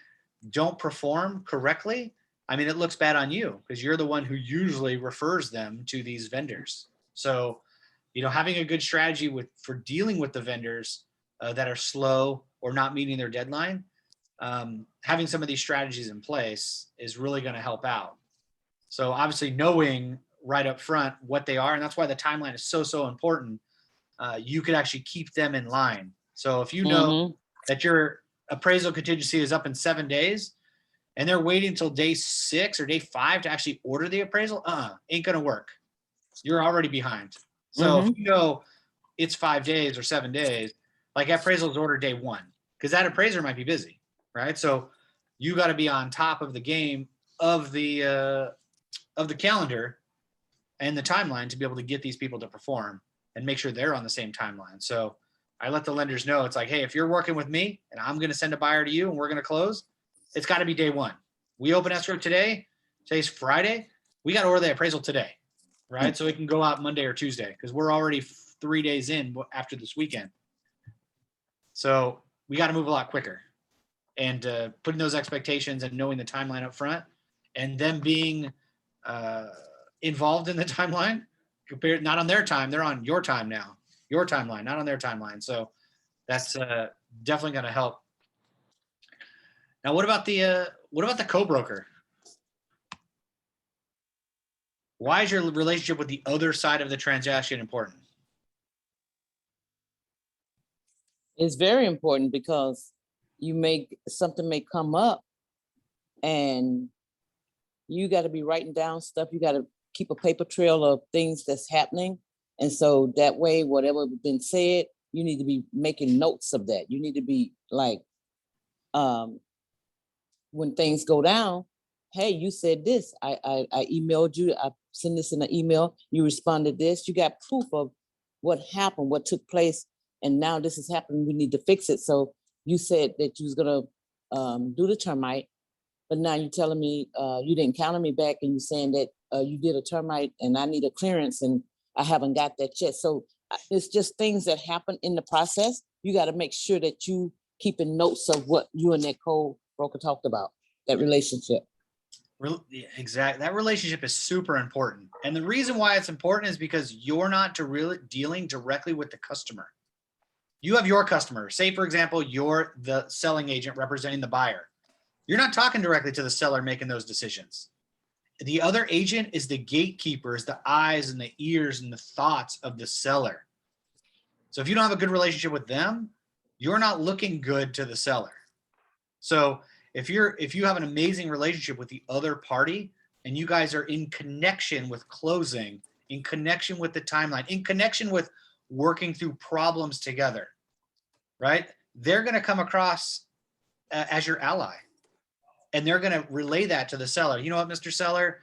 don't perform correctly, I mean, it looks bad on you because you're the one who usually refers them to these vendors. So, you know, having a good strategy for dealing with the vendors that are slow or not meeting their deadline, having some of these strategies in place is really going to help out. So obviously knowing right up front what they are, and that's why the timeline is so important. You could actually keep them in line. So if you know that your appraisal contingency is up in 7 days and they're waiting until day 6 or day 5 to actually order the appraisal, ain't going to work. You're already behind. So if you know it's 5 days or 7 days, like appraisals order day 1, because that appraiser might be busy, right? So you got to be on top of the game of the calendar and the timeline to be able to get these people to perform and make sure they're on the same timeline. So I let the lenders know, it's like, hey, if you're working with me and I'm going to send a buyer to you and we're going to close, it's got to be day 1. We open escrow today. Today's Friday. We got to order the appraisal today, right? So it can go out Monday or Tuesday because we're already 3 days in after this weekend. So we got to move a lot quicker, and putting those expectations and knowing the timeline up front and them being involved in the timeline compared, not on their time, they're on your time now, your timeline, not on their timeline. So that's definitely going to help. Now, what about the co-broker? Why is your relationship with the other side of the transaction important? It's very important because something may come up and you got to be writing down stuff. You got to keep a paper trail of things that's happening. And so that way, whatever has been said, you need to be making notes of that. You need to be like, when things go down, hey, you said this. I emailed you. I sent this in an email. You responded this. You got proof of what happened, what took place. And now this is happening. We need to fix it. So you said that you was going to do the termite. but now you're telling me, you didn't counter me back and you're saying that, you did a termite and I need a clearance and I haven't got that yet. So it's just things that happen in the process. You got to make sure that you keeping notes of what you and that co-broker talked about, that relationship. Yeah, exactly. That relationship is super important. And the reason why it's important is because you're not dealing directly with the customer. You have your customer. Say, for example, you're the selling agent representing the buyer. You're not talking directly to the seller making those decisions. The other agent is the gatekeeper, is the eyes and the ears and the thoughts of the seller. So if you don't have a good relationship with them, you're not looking good to the seller. So if you have an amazing relationship with the other party and you guys are in connection with closing, in connection with the timeline, in connection with working through problems together, right? They're going to come across as your ally, and they're going to relay that to the seller. You know what, Mr. Seller,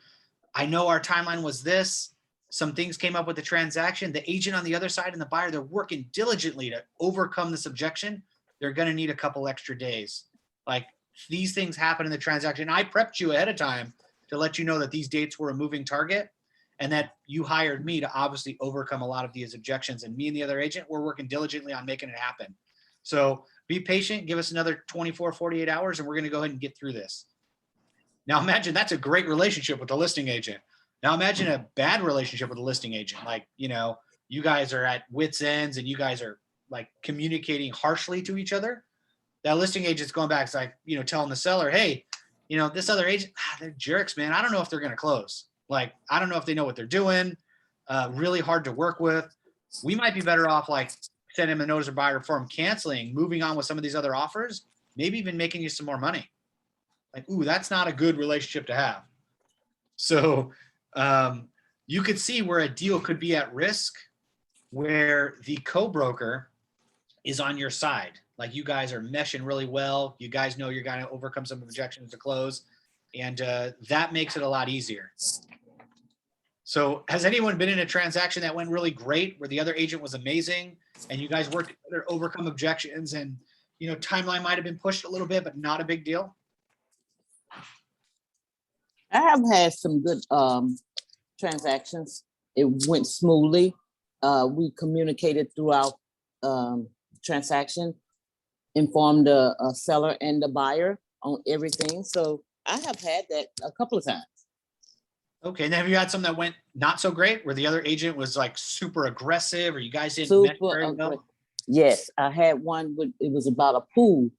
I know our timeline was this. Some things came up with the transaction. The agent on the other side and the buyer, they're working diligently to overcome this objection. They're going to need a couple extra days. Like, these things happen in the transaction. I prepped you ahead of time to let you know that these dates were a moving target and that you hired me to obviously overcome a lot of these objections. And me and the other agent, we're working diligently on making it happen. So be patient, give us another 24, 48 hours, and we're going to go ahead and get through this. Now imagine that's a great relationship with the listing agent. Now imagine a bad relationship with a listing agent. Like, you guys are at wit's ends and you guys are like communicating harshly to each other. That listing agent's going back, it's like, telling the seller, hey, this other agent, they're jerks, man. I don't know if they're going to close. Like, I don't know if they know what they're doing. Really hard to work with. We might be better off like sending him a notice of buyer form, canceling, moving on with some of these other offers, maybe even making you some more money. Like, ooh, that's not a good relationship to have. So you could see where a deal could be at risk where the co-broker is on your side. Like, you guys are meshing really well. You guys know you're going to overcome some objections to close. And that makes it a lot easier. So has anyone been in a transaction that went really great where the other agent was amazing and you guys worked together to overcome objections and, timeline might've been pushed a little bit, but not a big deal? I have had some good transactions. It went smoothly. We communicated throughout transaction, informed the seller and the buyer on everything. So I have had that a couple of times. Okay, and have you had some that went not so great where the other agent was like super aggressive or you guys didn't mesh very well? Yes, I had one, it was about a pool.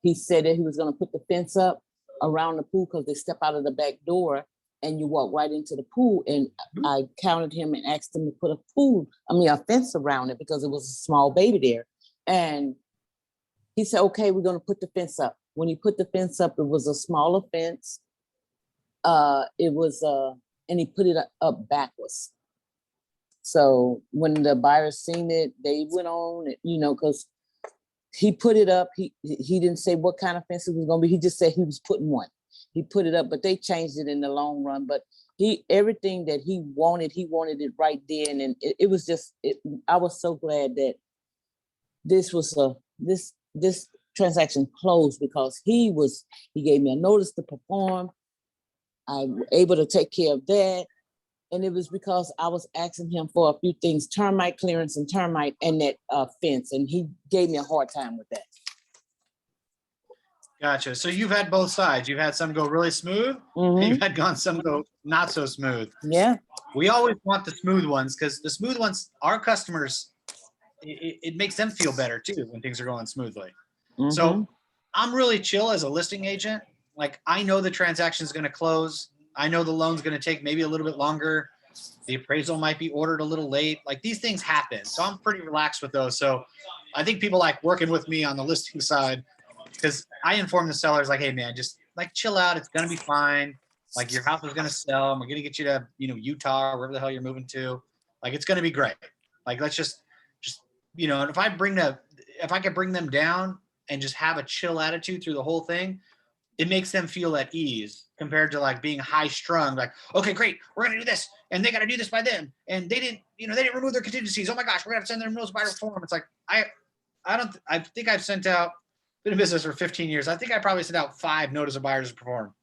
He said that he was gonna put the fence up around the pool because they step out of the back door and you walk right into the pool. And I counted him and asked him to put a fence around it because it was a small baby there. And he said, okay, we're gonna put the fence up. When he put the fence up, it was a smaller fence. And he put it up backwards. So when the buyers seen it, they went on, because he put it up. He didn't say what kind of fence it was gonna be. He just said he was putting one. He put it up, but they changed it in the long run. But everything that he wanted it right then. And it was just, I was so glad that this transaction closed because he gave me a notice to perform. I was able to take care of that. And it was because I was asking him for a few things, termite clearance and termite and that fence. And he gave me a hard time with that. Gotcha. So you've had both sides. You've had some go really smooth. Mhm. You've had some go not so smooth. Yeah. We always want the smooth ones because the smooth ones, our customers, it makes them feel better too when things are going smoothly. Mhm. So I'm really chill as a listing agent. Like, I know the transaction is going to close. I know the loan's going to take maybe a little bit longer. The appraisal might be ordered a little late. Like, these things happen. So I'm pretty relaxed with those. So I think people like working with me on the listing side because I inform the sellers like, hey man, just like chill out. It's going to be fine. Like, your house is going to sell and we're going to get you to, Utah or wherever the hell you're moving to. Like, it's going to be great. Like, let's just, and if I could bring them down and just have a chill attitude through the whole thing, it makes them feel at ease compared to like being high strung. Like, okay, great, we're gonna do this, and they got to do this by then, and they didn't remove their contingencies. Oh my gosh, we're gonna send them notice by form. It's like I think I've sent out, been in business for 15 years. I think I probably sent out 5 notice of buyers to perform.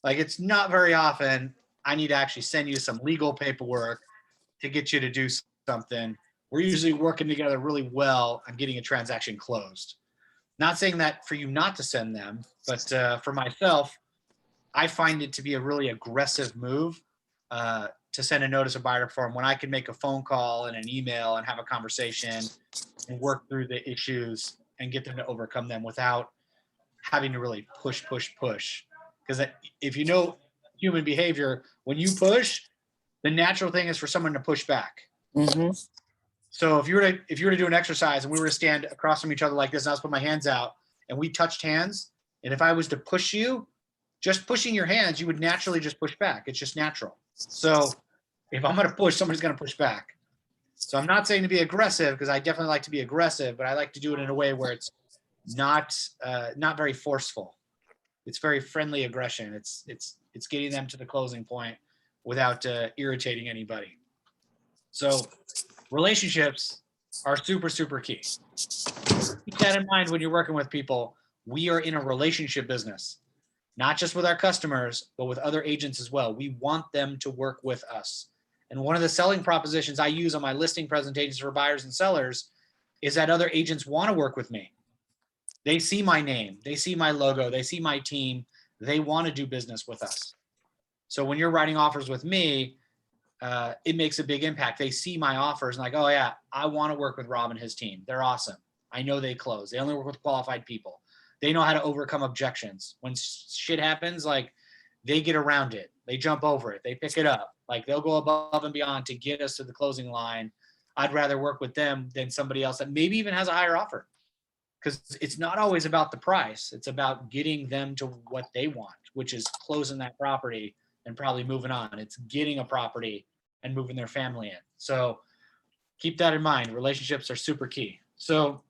Like it's not very often I need to actually send you some legal paperwork to get you to do something. We're usually working together really well on getting a transaction closed. Not saying that for you not to send them, but for myself, I find it to be a really aggressive move to send a notice of buyer form when I can make a phone call and an email and have a conversation and work through the issues and get them to overcome them without having to really push. Because if you know human behavior, when you push, the natural thing is for someone to push back. Mm-hmm. So if you were to do an exercise and we were to stand across from each other like this, and I was put my hands out and we touched hands, and if I was to push you, just pushing your hands, you would naturally just push back. It's just natural. So if I'm going to push, somebody's going to push back. So I'm not saying to be aggressive, because I definitely like to be aggressive, but I like to do it in a way where it's not very forceful. It's very friendly aggression. It's getting them to the closing point without irritating anybody. So relationships are super key. Keep that in mind when you're working with people. We are in a relationship business, not just with our customers, but with other agents as well. We want them to work with us. And one of the selling propositions I use on my listing presentations for buyers and sellers is that other agents want to work with me. They see my name, they see my logo, they see my team, they want to do business with us. So when you're writing offers with me, it makes a big impact. They see my offers and like, oh yeah, I want to work with Rob and his team. They're awesome. I know they close. They only work with qualified people. They know how to overcome objections. When shit happens, like they get around it. They jump over it. They pick it up. Like they'll go above and beyond to get us to the closing line. I'd rather work with them than somebody else that maybe even has a higher offer. Because it's not always about the price. It's about getting them to what they want, which is closing that property and probably moving on. It's getting a property and moving their family in. So keep that in mind. Relationships are super key. So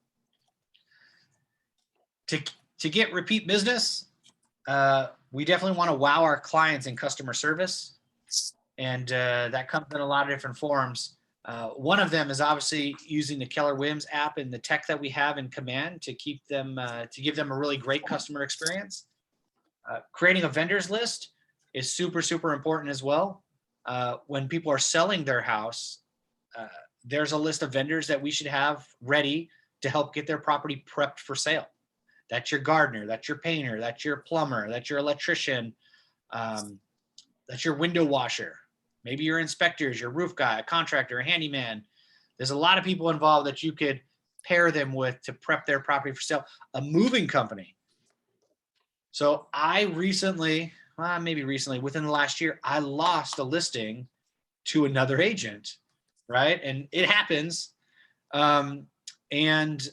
to get repeat business, we definitely want to wow our clients in customer service. And that comes in a lot of different forms. One of them is obviously using the Keller Williams app and the tech that we have in Command to keep them, to give them a really great customer experience. Creating a vendors list is super important as well. When people are selling their house, there's a list of vendors that we should have ready to help get their property prepped for sale. That's your gardener, that's your painter, that's your plumber, that's your electrician, that's your window washer. Maybe your inspectors, your roof guy, a contractor, a handyman. There's a lot of people involved that you could pair them with to prep their property for sale. A moving company. So I recently, within the last year, I lost a listing to another agent, right? And it happens. And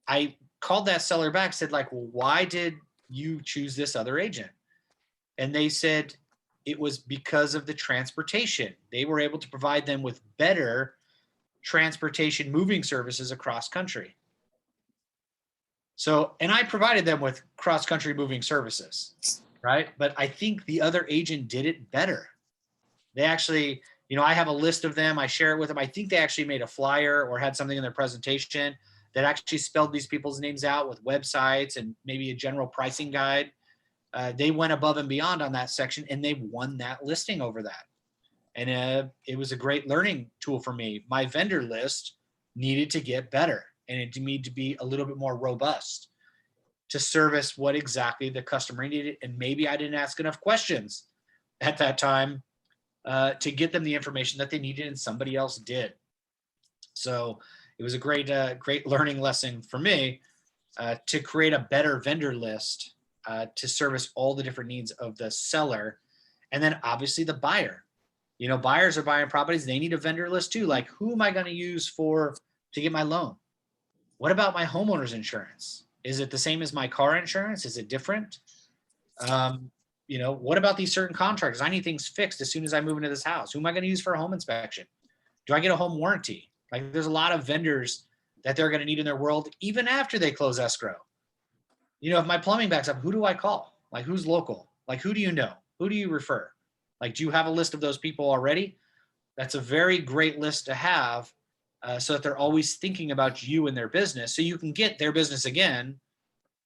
I called that seller back, said like, well, why did you choose this other agent? And they said, it was because of the transportation. They were able to provide them with better transportation moving services across country. So, and I provided them with cross-country moving services, right? But I think the other agent did it better. They actually, I have a list of them. I share it with them. I think they actually made a flyer or had something in their presentation that actually spelled these people's names out with websites and maybe a general pricing guide. They went above and beyond on that section and they won that listing over that. And it was a great learning tool for me. My vendor list needed to get better and it needed to be a little bit more robust to service what exactly the customer needed. And maybe I didn't ask enough questions at that time to get them the information that they needed and somebody else did. So it was a great learning lesson for me to create a better vendor list to service all the different needs of the seller. And then obviously the buyer. Buyers are buying properties. They need a vendor list too. Like, who am I going to use to get my loan? What about my homeowner's insurance? Is it the same as my car insurance? Is it different? What about these certain contractors? I need things fixed as soon as I move into this house. Who am I going to use for a home inspection? Do I get a home warranty? Like, there's a lot of vendors that they're going to need in their world, even after they close escrow. If my plumbing backs up, who do I call? Like, who's local? Like, who do you know? Who do you refer? Like, do you have a list of those people already? That's a very great list to have so that they're always thinking about you and their business, so you can get their business again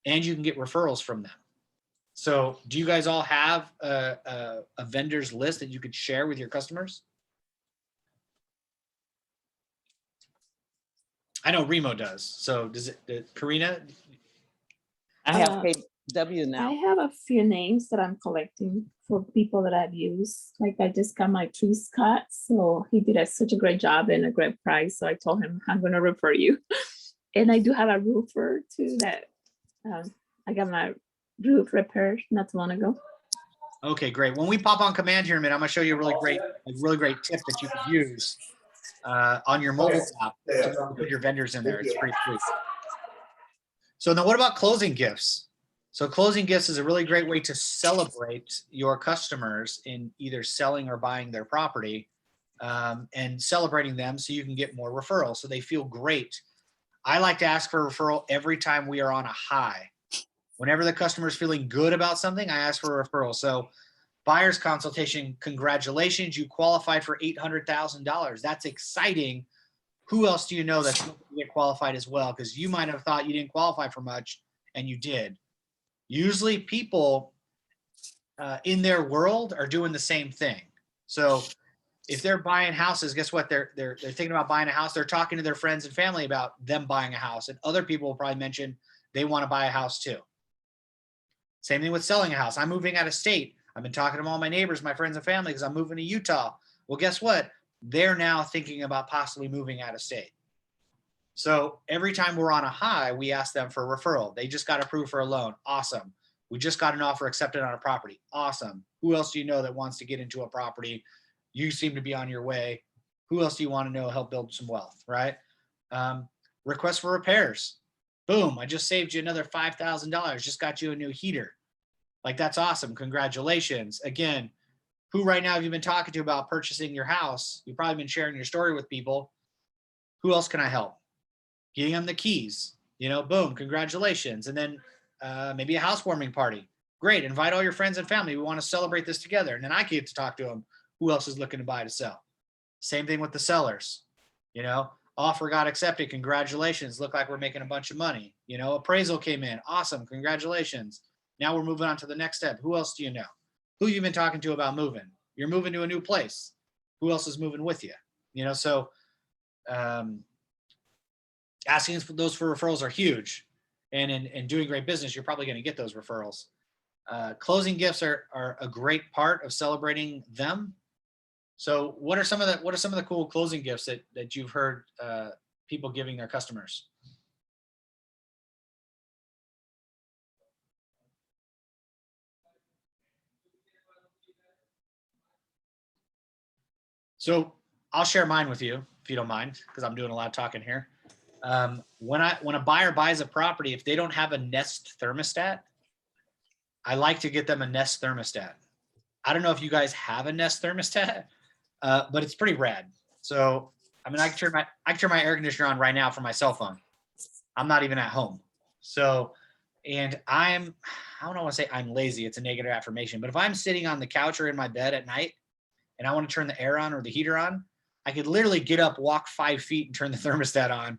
and you can get referrals from them. So do you guys all have a vendors list that you could share with your customers? I know Remo does. So does it, Karina? I have Uh, KW I now. have a few names that I'm collecting for people that I've used. Like I just got my trees cut, so he did such a great job and a great price. So I told him I'm gonna refer you. And I do have a roofer too that I got my roof repaired not too long ago. Okay, great. When we pop on command here in a minute, I'm gonna show you a really great tip that you could use on your mobile app to put your vendors in there. It's pretty sweet. So now what about closing gifts? So closing gifts is a really great way to celebrate your customers in either selling or buying their property, and celebrating them so you can get more referrals so they feel great. I like to ask for a referral every time we are on a high. Whenever the customer is feeling good about something, I ask for a referral. So buyer's consultation, congratulations, you qualified for $800,000. That's exciting. Who else do you know that's going to get qualified as well? Because you might have thought you didn't qualify for much and you did. Usually people in their world are doing the same thing. So if they're buying houses, guess what? They're thinking about buying a house. They're talking to their friends and family about them buying a house. And other people will probably mention they want to buy a house too. Same thing with selling a house. I'm moving out of state. I've been talking to all my neighbors, my friends and family, because I'm moving to Utah. Well, guess what? They're now thinking about possibly moving out of state. So every time we're on a high, we ask them for a referral. They just got approved for a loan. Awesome. We just got an offer accepted on a property. Awesome. Who else do you know that wants to get into a property? You seem to be on your way. Who else do you want to know help build some wealth, right? Request for repairs. Boom, I just saved you another $5,000. Just got you a new heater. Like, that's awesome. Congratulations. Again, who right now have you been talking to about purchasing your house? You've probably been sharing your story with people. Who else can I help? Getting them the keys, boom, congratulations. And then maybe a housewarming party. Great, invite all your friends and family. We want to celebrate this together. And then I get to talk to them. Who else is looking to buy to sell? Same thing with the sellers. Offer got accepted. Congratulations. Look like we're making a bunch of money. Appraisal came in. Awesome. Congratulations. Now we're moving on to the next step. Who else do you know? Who you've been talking to about moving? You're moving to a new place. Who else is moving with you? So asking for those for referrals are huge. And in doing great business, you're probably going to get those referrals. Closing gifts are a great part of celebrating them. So what are some of the cool closing gifts that you've heard people giving their customers? So I'll share mine with you if you don't mind, because I'm doing a lot of talking here. When a buyer buys a property, if they don't have a Nest thermostat, I like to get them a Nest thermostat. I don't know if you guys have a Nest thermostat, but it's pretty rad. So, I can turn my air conditioner on right now from my cell phone. I'm not even at home. So, and I don't want to say I'm lazy. It's a negative affirmation, but if I'm sitting on the couch or in my bed at night and I want to turn the air on or the heater on, I could literally get up, walk 5 feet and turn the thermostat on.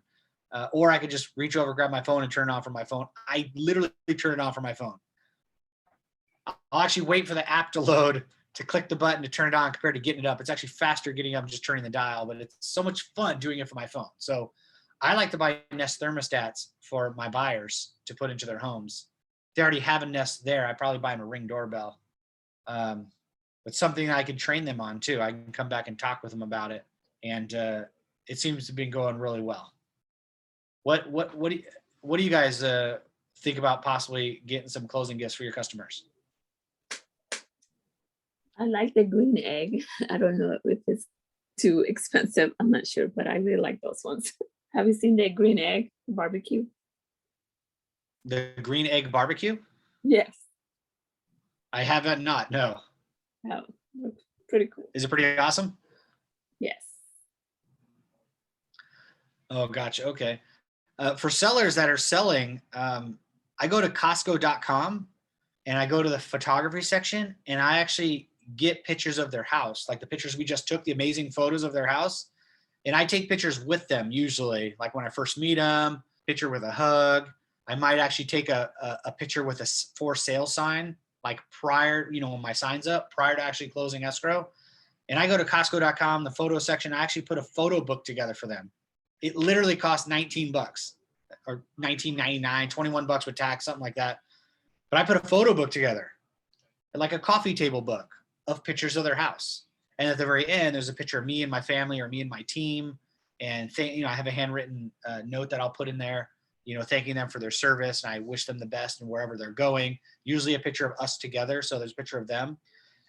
Or I could just reach over, grab my phone and turn it on from my phone. I literally turn it on from my phone. I'll actually wait for the app to load to click the button to turn it on compared to getting it up. It's actually faster getting up and just turning the dial, but it's so much fun doing it from my phone. So I like to buy Nest thermostats for my buyers to put into their homes. If they already have a Nest there, I probably buy them a Ring doorbell. But something I can train them on too. I can come back and talk with them about it. And it seems to be going really well. What do you guys think about possibly getting some closing gifts for your customers? I like the green egg. I don't know if it's too expensive. I'm not sure, but I really like those ones. Have you seen the green egg barbecue? The green egg barbecue? Yes. I haven't not, no. Oh, pretty cool. Is it pretty awesome? Yes. Oh, gotcha. Okay. For sellers that are selling, I go to Costco.com and I go to the photography section and I actually get pictures of their house, like the pictures we just took, the amazing photos of their house. And I take pictures with them usually, like when I first meet them, picture with a hug. I might actually take a picture with a for sale sign like prior, when my sign's up, prior to actually closing escrow. And I go to Costco.com, the photo section, I actually put a photo book together for them. It literally cost $19 or $19.99, $21 with tax, something like that. But I put a photo book together, like a coffee table book of pictures of their house. And at the very end, there's a picture of me and my family or me and my team. And I have a handwritten note that I'll put in there, thanking them for their service. And I wish them the best and wherever they're going, usually a picture of us together. So there's a picture of them.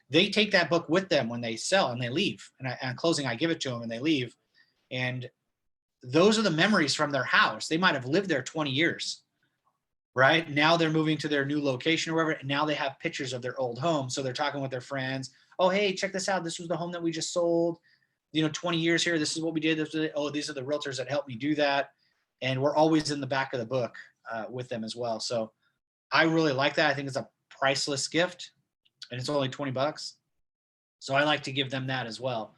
They take that book with them when they sell and they leave. And on closing, I give it to them and they leave. And those are the memories from their house. They might have lived there 20 years, right? Now they're moving to their new location or wherever. And now they have pictures of their old home. So they're talking with their friends. Oh, hey, check this out. This was the home that we just sold. 20 years here. This is what we did. These are the realtors that helped me do that. And we're always in the back of the book with them as well. So I really like that. I think it's a priceless gift and it's only $20. So I like to give them that as well.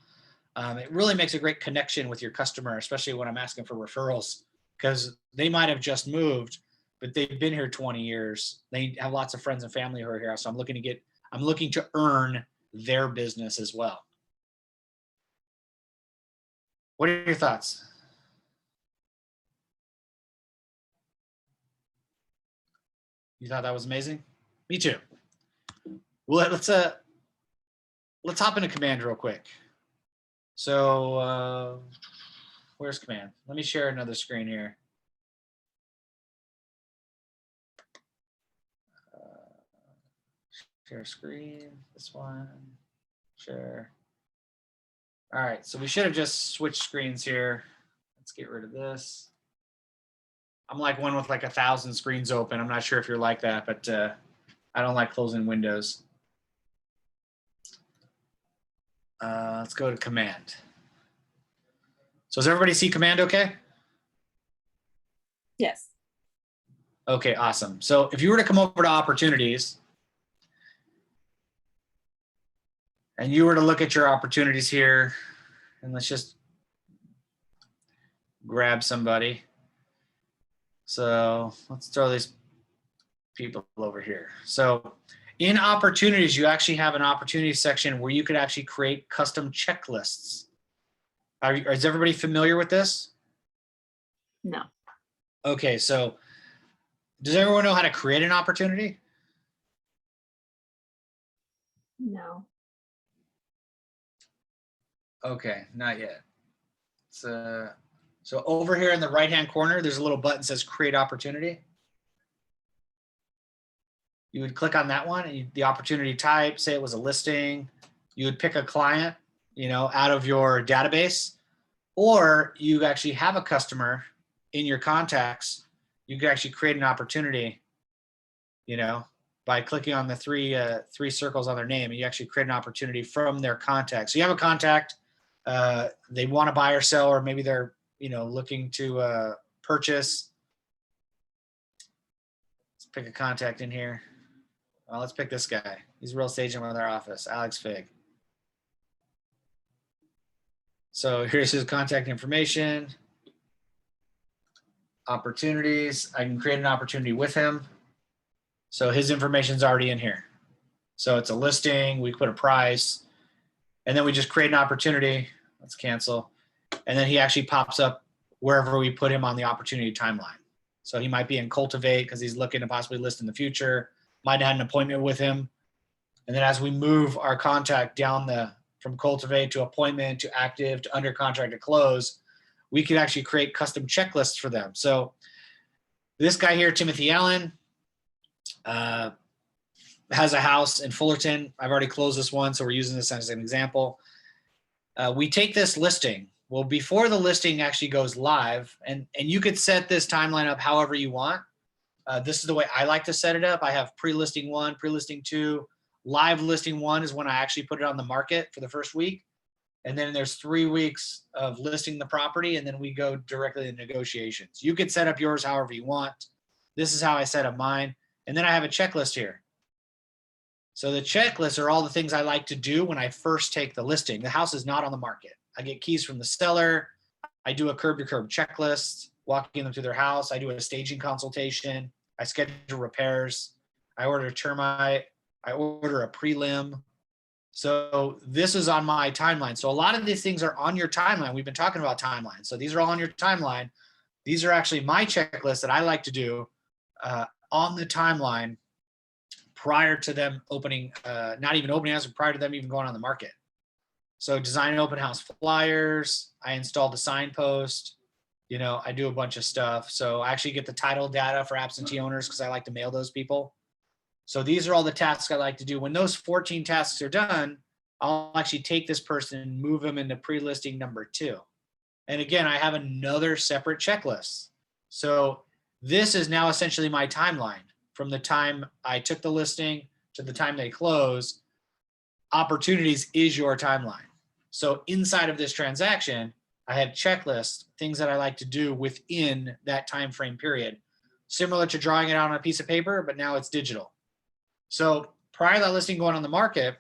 It really makes a great connection with your customer, especially when I'm asking for referrals, because they might have just moved, but they've been here 20 years. They have lots of friends and family who are here. So I'm looking to earn their business as well. What are your thoughts? You thought that was amazing? Me too. Well, let's hop into Command real quick. So where's Command? Let me share another screen here. Share screen, this one, share. All right, so we should have just switched screens here. Let's get rid of this. I'm like one with like 1,000 screens open. I'm not sure if you're like that, but I don't like closing windows. Let's go to Command. So does everybody see Command okay? Yes. Okay, awesome. So if you were to come over to opportunities and you were to look at your opportunities here, and let's just grab somebody. So let's throw these people over here. So in opportunities, you actually have an opportunity section where you could actually create custom checklists. Is everybody familiar with this? No. Okay, so does everyone know how to create an opportunity? No. Okay, not yet. So over here in the right-hand corner, there's a little button that says create opportunity. You would click on that one and the opportunity type, say it was a listing. You would pick a client, out of your database, or you actually have a customer in your contacts. You could actually create an opportunity, by clicking on the three circles on their name, and you actually create an opportunity from their contact. So you have a contact, they want to buy or sell, or maybe they're, looking to purchase. Let's pick a contact in here. Well, let's pick this guy. He's a real estate agent with our office, Alex Fig. So here's his contact information. Opportunities. I can create an opportunity with him. So his information's already in here. So it's a listing. We put a price, and then we just create an opportunity. Let's cancel. And then he actually pops up wherever we put him on the opportunity timeline. So he might be in Cultivate because he's looking to possibly list in the future. Might have had an appointment with him. And then as we move our contact down from Cultivate to appointment to active to under contract to close, we could actually create custom checklists for them. So this guy here, Timothy Allen, has a house in Fullerton. I've already closed this one, so we're using this as an example. We take this listing. Well, before the listing actually goes live, and you could set this timeline up however you want. This is the way I like to set it up. I have pre-listing 1, pre-listing 2. Live listing 1 is when I actually put it on the market for the first week. And then there's 3 weeks of listing the property, and then we go directly to negotiations. You could set up yours however you want. This is how I set up mine. And then I have a checklist here. So the checklists are all the things I like to do when I first take the listing. The house is not on the market. I get keys from the seller. I do a curb-to-curb checklist, walking them through their house. I do a staging consultation. I schedule repairs. I order termite. I order a prelim. So this is on my timeline. So a lot of these things are on your timeline. We've been talking about timeline. So these are all on your timeline. These are actually my checklists that I like to do on the timeline prior to them opening, not even opening house, but prior to them even going on the market. So design open house flyers, I install the signpost, you know, I do a bunch of stuff. So I actually get the title data for absentee owners because I like to mail those people. So these are all the tasks I like to do. When those 14 tasks are done, I'll actually take this person and move them into pre-listing number 2. And again, I have another separate checklist. So this is now essentially my timeline from the time I took the listing to the time they close. Opportunities is your timeline. So inside of this transaction, I have checklists, things that I like to do within that time frame period, similar to drawing it out on a piece of paper, but now it's digital. So prior to that listing going on the market,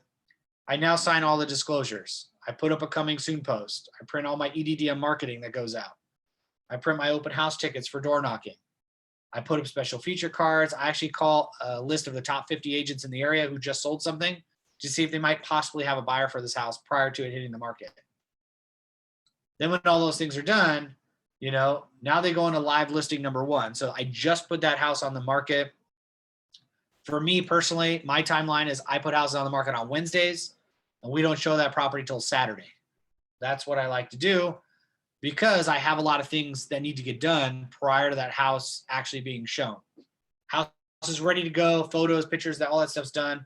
I now sign all the disclosures. I put up a coming soon post. I print all my EDDM marketing that goes out. I print my open house tickets for door knocking. I put up special feature cards. I actually call a list of the top 50 agents in the area who just sold something to see if they might possibly have a buyer for this house prior to it hitting the market. Then when all those things are done, you know, now they go into live listing number 1. So I just put that house on the market. For me personally, my timeline is I put houses on the market on Wednesdays and we don't show that property till Saturday. That's what I like to do because I have a lot of things that need to get done prior to that house actually being shown. House is ready to go, photos, pictures, all that stuff's done.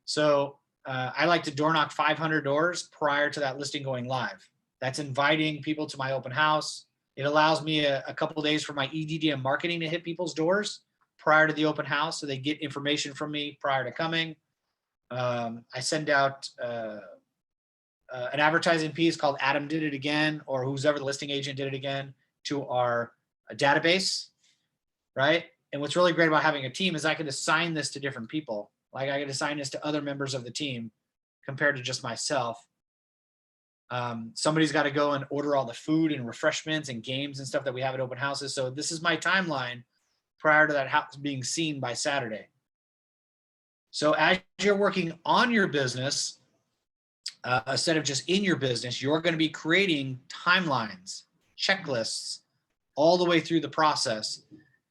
So I like to door knock 500 doors prior to that listing going live. That's inviting people to my open house. It allows me a couple of days for my EDDM marketing to hit people's doors prior to the open house, so they get information from me prior to coming. I send out an advertising piece called Adam Did It Again, or who's ever the listing agent did it again, to our database, right? And what's really great about having a team is I can assign this to different people. Like I can assign this to other members of the team compared to just myself. Somebody's got to go and order all the food and refreshments and games and stuff that we have at open houses. So this is my timeline prior to that house being seen by Saturday. So as you're working on your business, instead of just in your business, you're going to be creating timelines, checklists, all the way through the process,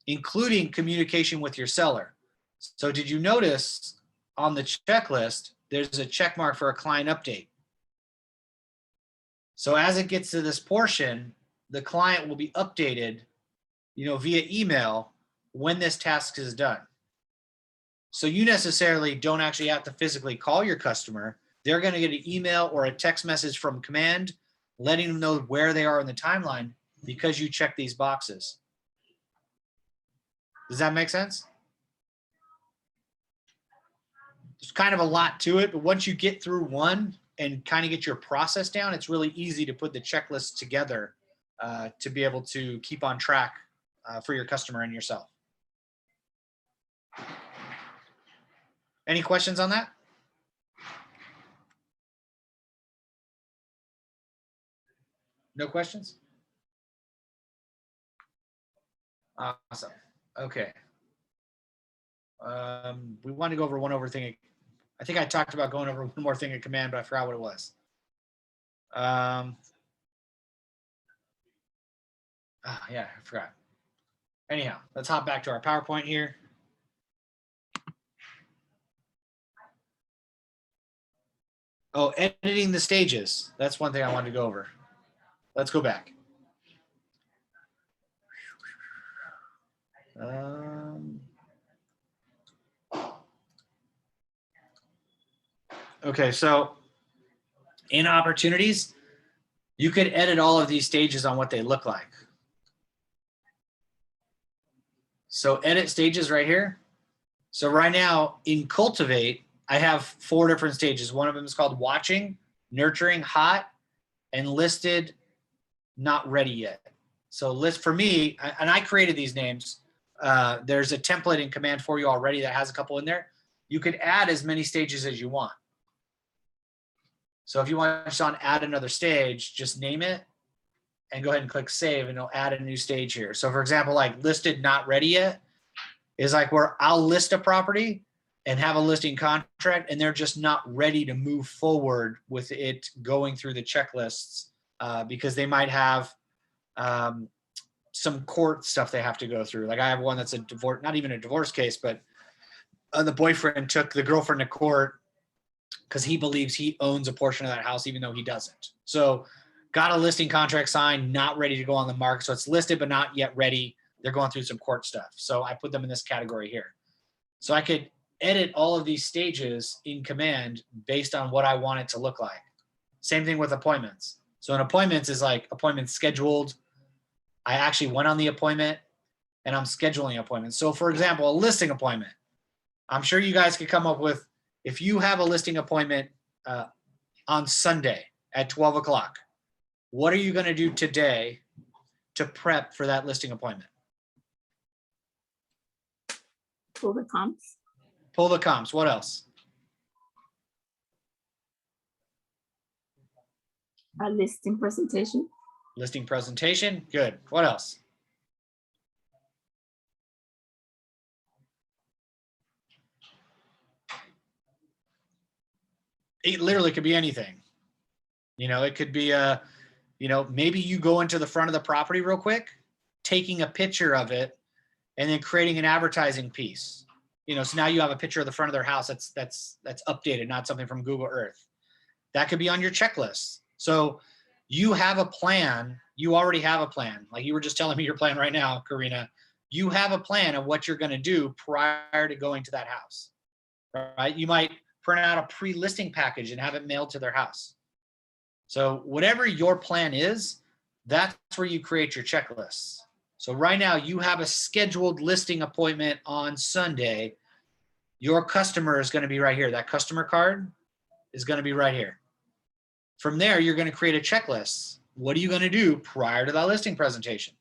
including communication with your seller. So did you notice on the checklist, there's a check mark for a client update? So as it gets to this portion, the client will be updated, you know, via email when this task is done. So you necessarily don't actually have to physically call your customer. They're going to get an email or a text message from Command letting them know where they are in the timeline because you check these boxes. Does that make sense? There's kind of a lot to it, but once you get through one and kind of get your process down, it's really easy to put the checklist together to be able to keep on track for your customer and yourself. Any questions on that? No questions? Awesome. Okay. We want to go over one over thing. I think I talked about going over one more thing in Command, but I forgot what it was. Yeah, I forgot. Anyhow, let's hop back to our PowerPoint here. Oh, editing the stages. That's one thing I wanted to go over. Let's go back. Okay, so in opportunities, you could edit all of these stages on what they look like. So edit stages right here. So right now in Cultivate, I have 4 different stages. One of them is called watching, nurturing, hot, and listed, not ready yet. So list for me, and I created these names. There's a template in Command for you already that has a couple in there. You could add as many stages as you want. So if you want to add another stage, just name it and go ahead and click save and it'll add a new stage here. So for example, like listed not ready yet is like where I'll list a property and have a listing contract, and they're just not ready to move forward with it going through the checklists because they might have some court stuff they have to go through. Like I have one that's a divorce, not even a divorce case, but the boyfriend took the girlfriend to court because he believes he owns a portion of that house, even though he doesn't. So got a listing contract signed, not ready to go on the market. So it's listed, but not yet ready. They're going through some court stuff. So I put them in this category here. So I could edit all of these stages in Command based on what I want it to look like. Same thing with appointments. So an appointments is like appointment scheduled. I actually went on the appointment and I'm scheduling appointments. So for example, a listing appointment, I'm sure you guys could come up with, if you have a listing appointment on Sunday at 12 o'clock, what are you going to do today to prep for that listing appointment? Pull the comps. Pull the comps. What else? A listing presentation. Listing presentation. Good. What else? It literally could be anything. You know, it could be maybe you go into the front of the property real quick, taking a picture of it, and then creating an advertising piece. You know, so now you have a picture of the front of their house that's updated, not something from Google Earth. That could be on your checklist. So you have a plan. You already have a plan. Like you were just telling me your plan right now, Karina. You have a plan of what you're going to do prior to going to that house, right? You might print out a pre-listing package and have it mailed to their house. So whatever your plan is, that's where you create your checklists. So right now you have a scheduled listing appointment on Sunday. Your customer is going to be right here. That customer card is going to be right here. From there, you're going to create a checklist. What are you going to do prior to that listing presentation?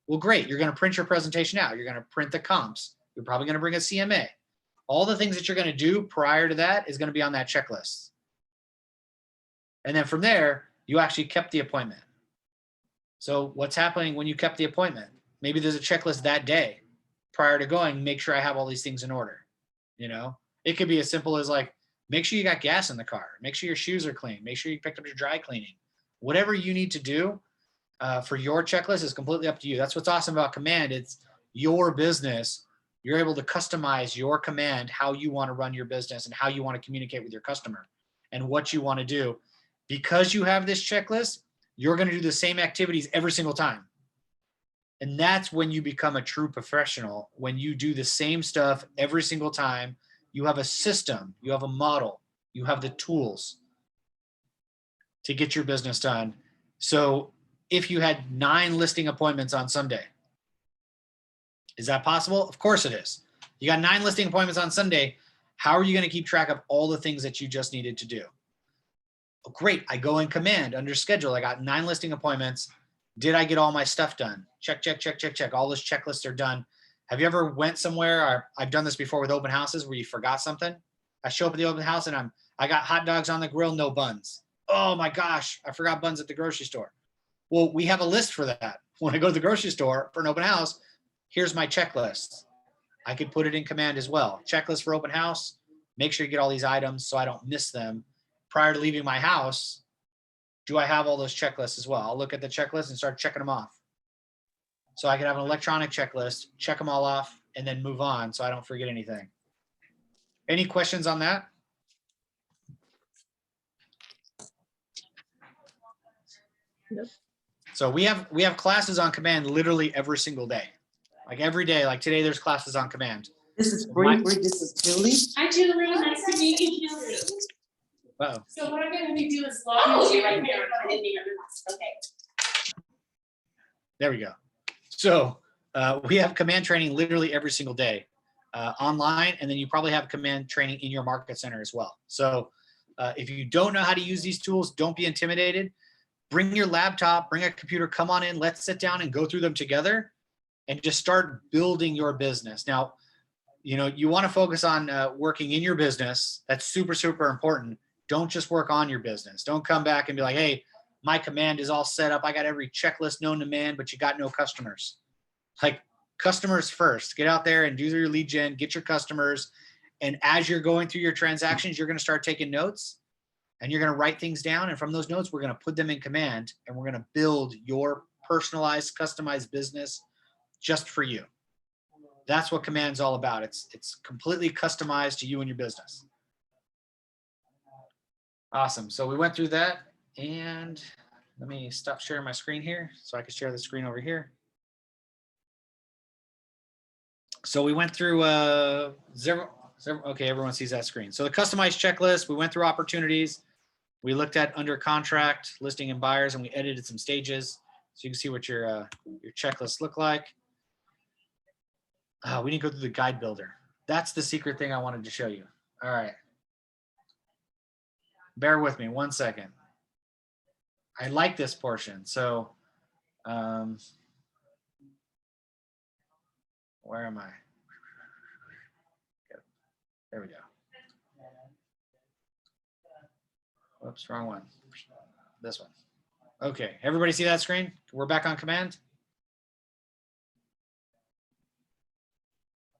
Well, great. You're going to print your presentation out. You're going to print the comps. You're probably going to bring a CMA. All the things that you're going to do prior to that is going to be on that checklist. And then from there, you actually kept the appointment. So what's happening when you kept the appointment? Maybe there's a checklist that day prior to going, make sure I have all these things in order. You know, it could be as simple as like, make sure you got gas in the car. Make sure your shoes are clean. Make sure you picked up your dry cleaning. Whatever you need to do for your checklist is completely up to you. That's what's awesome about Command. It's your business. You're able to customize your command, how you want to run your business and how you want to communicate with your customer and what you want to do. Because you have this checklist, you're going to do the same activities every single time. And that's when you become a true professional. When you do the same stuff every single time, you have a system, you have a model, you have the tools to get your business done. So if you had 9 listing appointments on Sunday, is that possible? Of course it is. You got 9 listing appointments on Sunday. How are you going to keep track of all the things that you just needed to do? Oh, great. I go in Command under schedule. I got 9 listing appointments. Did I get all my stuff done? Check, check, check, check, check. All those checklists are done. Have you ever went somewhere, or I've done this before with open houses where you forgot something? I show up at the open house and I got hot dogs on the grill, no buns. Oh my gosh, I forgot buns at the grocery store. Well, we have a list for that. When I go to the grocery store for an open house, here's my checklist. I could put it in Command as well. Checklist for open house. Make sure you get all these items so I don't miss them. Prior to leaving my house, do I have all those checklists as well? I'll look at the checklist and start checking them off. So I can have an electronic checklist, check them all off, and then move on so I don't forget anything. Any questions on that? Nope. So we have classes on Command literally every single day. Like every day, like today there's classes on Command. This is Bree. This is Julie. Hi, Julie. Nice to meet you, Julie. Uh-oh. So what I'm going to do is log you right there and in the other one. Okay. There we go. So we have Command training literally every single day online, and then you probably have Command training in your market center as well. So if you don't know how to use these tools, don't be intimidated. Bring your laptop, bring a computer, come on in, let's sit down and go through them together and just start building your business. Now, you know, you want to focus on working in your business. That's super, super important. Don't just work on your business. Don't come back and be like, hey, my Command is all set up. I got every checklist known to man, but you got no customers. Like, customers first. Get out there and do your lead gen, get your customers, And as you're going through your transactions, you're going to start taking notes and you're going to write things down. And from those notes, we're going to put them in Command and we're going to build your personalized, customized business just for you. That's what Command's all about. It's completely customized to you and your business. Awesome. So we went through that, and let me stop sharing my screen here so I can share the screen over here. So we went through okay, everyone sees that screen. So the customized checklist, we went through opportunities. We looked at under contract, listing and buyers, and we edited some stages. So you can see what your checklists look like. We didn't go through the guide builder. That's the secret thing I wanted to show you. All right. Bear with me 1 second. I like this portion. So where am I? There we go. Whoops, wrong one. This one. Okay, everybody see that screen? We're back on Command.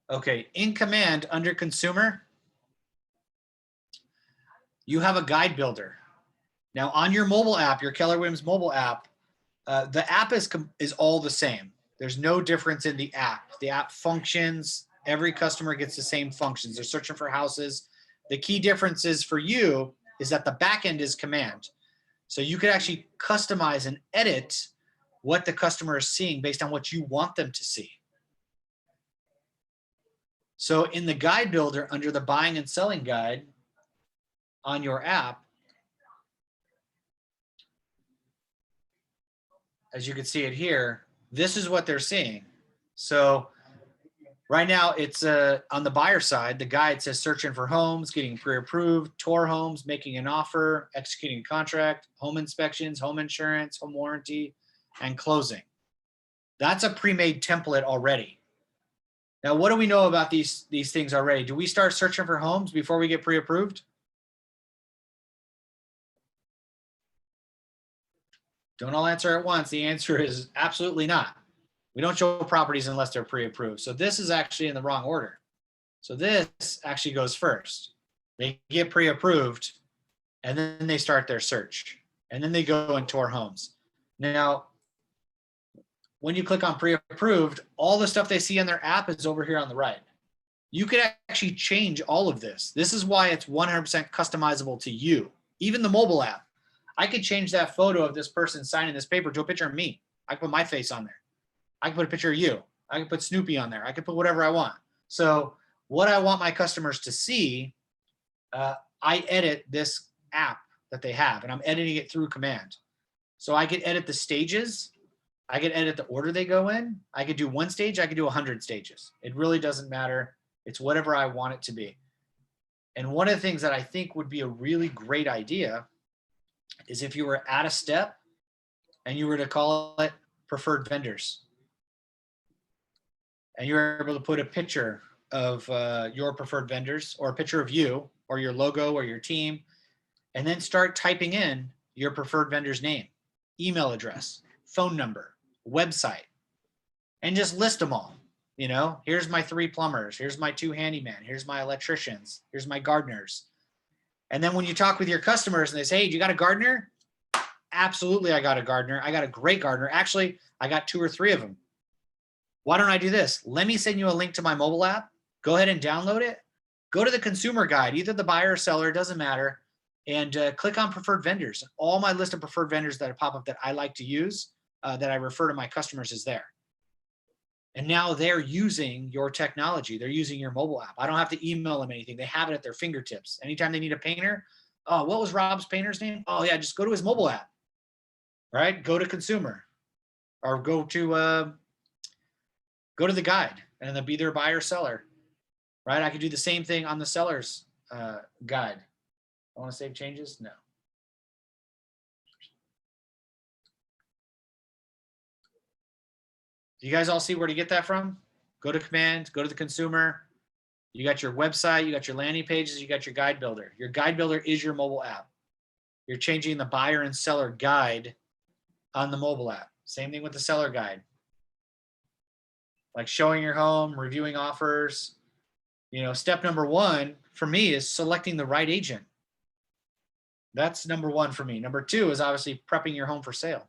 Okay, in Command under Consumer, you have a guide builder. Now on your mobile app, your Keller Williams mobile app, the app is all the same. There's no difference in the app. The app functions. Every customer gets the same functions. They're searching for houses. The key difference is for you is that the back end is Command. So you could actually customize and edit what the customer is seeing based on what you want them to see. So in the guide builder under the buying and selling guide on your app, as you can see it here, this is what they're seeing. So right now it's on the buyer side, the guide says searching for homes, getting pre-approved, tour homes, making an offer, executing a contract, home inspections, home insurance, home warranty, and closing. That's a pre-made template already. Now, what do we know about these things already? Do we start searching for homes before we get pre-approved? Don't all answer at once. The answer is absolutely not. We don't show properties unless they're pre-approved. So this is actually in the wrong order. So this actually goes first. They get pre-approved and then they start their search and then they go and tour homes. Now, when you click on pre-approved, all the stuff they see on their app is over here on the right. You could actually change all of this. This is why it's 100% customizable to you. Even the mobile app. I could change that photo of this person signing this paper to a picture of me. I can put my face on there. I can put a picture of you. I can put Snoopy on there. I can put whatever I want. So what I want my customers to see, I edit this app that they have, and I'm editing it through Command. So I could edit the stages. I could edit the order they go in. I could do 1 stage. I could do 100 stages. It really doesn't matter. It's whatever I want it to be. And one of the things that I think would be a really great idea is if you were at a step and you were to call it preferred vendors. And you're able to put a picture of your preferred vendors or a picture of you or your logo or your team, and then start typing in your preferred vendor's name, email address, phone number, website, and just list them all. You know, here's my 3 plumbers, here's my 2 handymen, here's my electricians, here's my gardeners. And then when you talk with your customers and they say, hey, do you got a gardener? Absolutely, I got a gardener. I got a great gardener. Actually, I got 2 or 3 of them. Why don't I do this? Let me send you a link to my mobile app. Go ahead and download it. Go to the consumer guide, either the buyer or seller, doesn't matter, and click on preferred vendors. All my list of preferred vendors that pop up that I like to use, that I refer to my customers is there. And now they're using your technology. They're using your mobile app. I don't have to email them anything. They have it at their fingertips. Anytime they need a painter, oh, what was Rob's painter's name? Oh yeah, just go to his mobile app, right? Go to consumer or go to the guide and then be their buyer or seller, right? I could do the same thing on the seller's guide. I want to save changes? No. Do you guys all see where to get that from? Go to Command, go to the consumer. You got your website, you got your landing pages, you got your guide builder. Your guide builder is your mobile app. You're changing the buyer and seller guide on the mobile app. Same thing with the seller guide. Like showing your home, reviewing offers, Step number one for me is selecting the right agent. That's number one for me. Number two is obviously prepping your home for sale.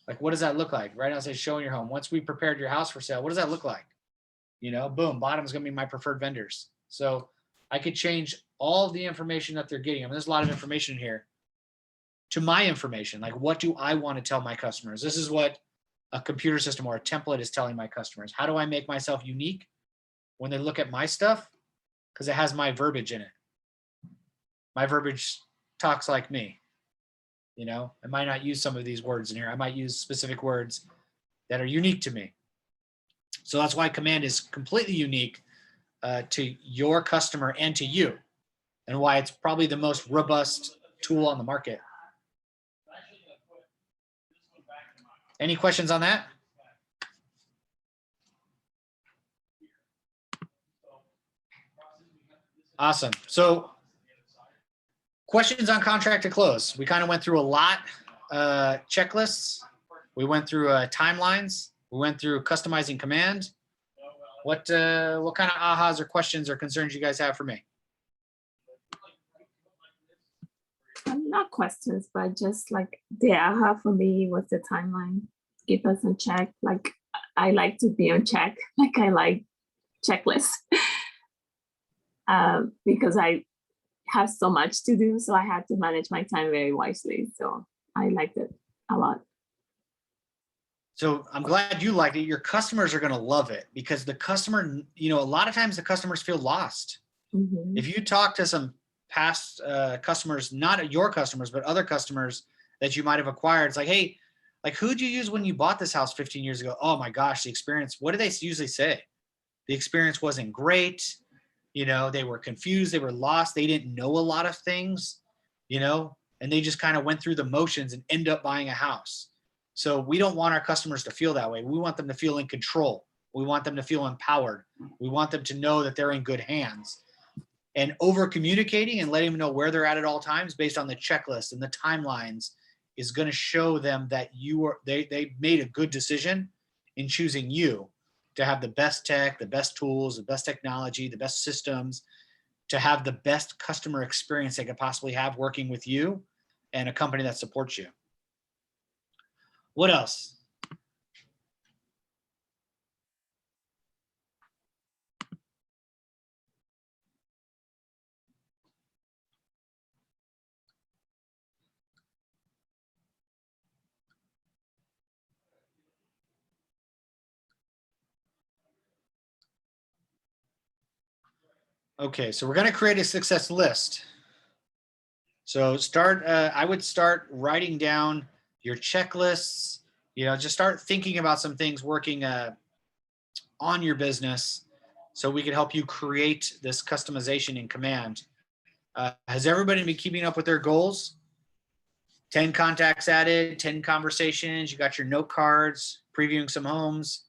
Like, what does that look like? Right now, say showing your home. Once we prepared your house for sale, what does that look like? Boom, bottom is going to be my preferred vendors. So I could change all of the information that they're getting. I mean, there's a lot of information in here to my information. Like, what do I want to tell my customers? This is what a computer system or a template is telling my customers. How do I make myself unique when they look at my stuff? Because it has my verbiage in it. My verbiage talks like me. I might not use some of these words in here. I might use specific words that are unique to me. So that's why Command is completely unique to your customer and to you, and why it's probably the most robust tool on the market. Any questions on that? Awesome. So questions on contract to close. We kind of went through a lot, checklists. We went through timelines. We went through customizing Command. What kind of ahas or questions or concerns you guys have for me? Not questions, but just like the aha for me was the timeline. Keep us in check. Like I like to be on check. Like I like checklists because I have so much to do. So I had to manage my time very wisely. So I liked it a lot. So I'm glad you liked it. Your customers are going to love it because the customer, a lot of times the customers feel lost. Mhm. If you talk to some past customers, not your customers, but other customers that you might have acquired, it's like, hey, like who'd you use when you bought this house 15 years ago? Oh my gosh, the experience. What do they usually say? The experience wasn't great. They were confused. They were lost. They didn't know a lot of things, and they just kind of went through the motions and end up buying a house. So we don't want our customers to feel that way. We want them to feel in control. We want them to feel empowered. We want them to know that they're in good hands. And over communicating and letting them know where they're at all times based on the checklist and the timelines is going to show them that they made a good decision in choosing you to have the best tech, the best tools, the best technology, the best systems, to have the best customer experience they could possibly have working with you and a company that supports you. What else? Okay, so we're going to create a success list. So I would start writing down your checklists, just start thinking about some things working on your business so we can help you create this customization in Command. Has everybody been keeping up with their goals? 10 contacts added, 10 conversations, you got your note cards, previewing some homes.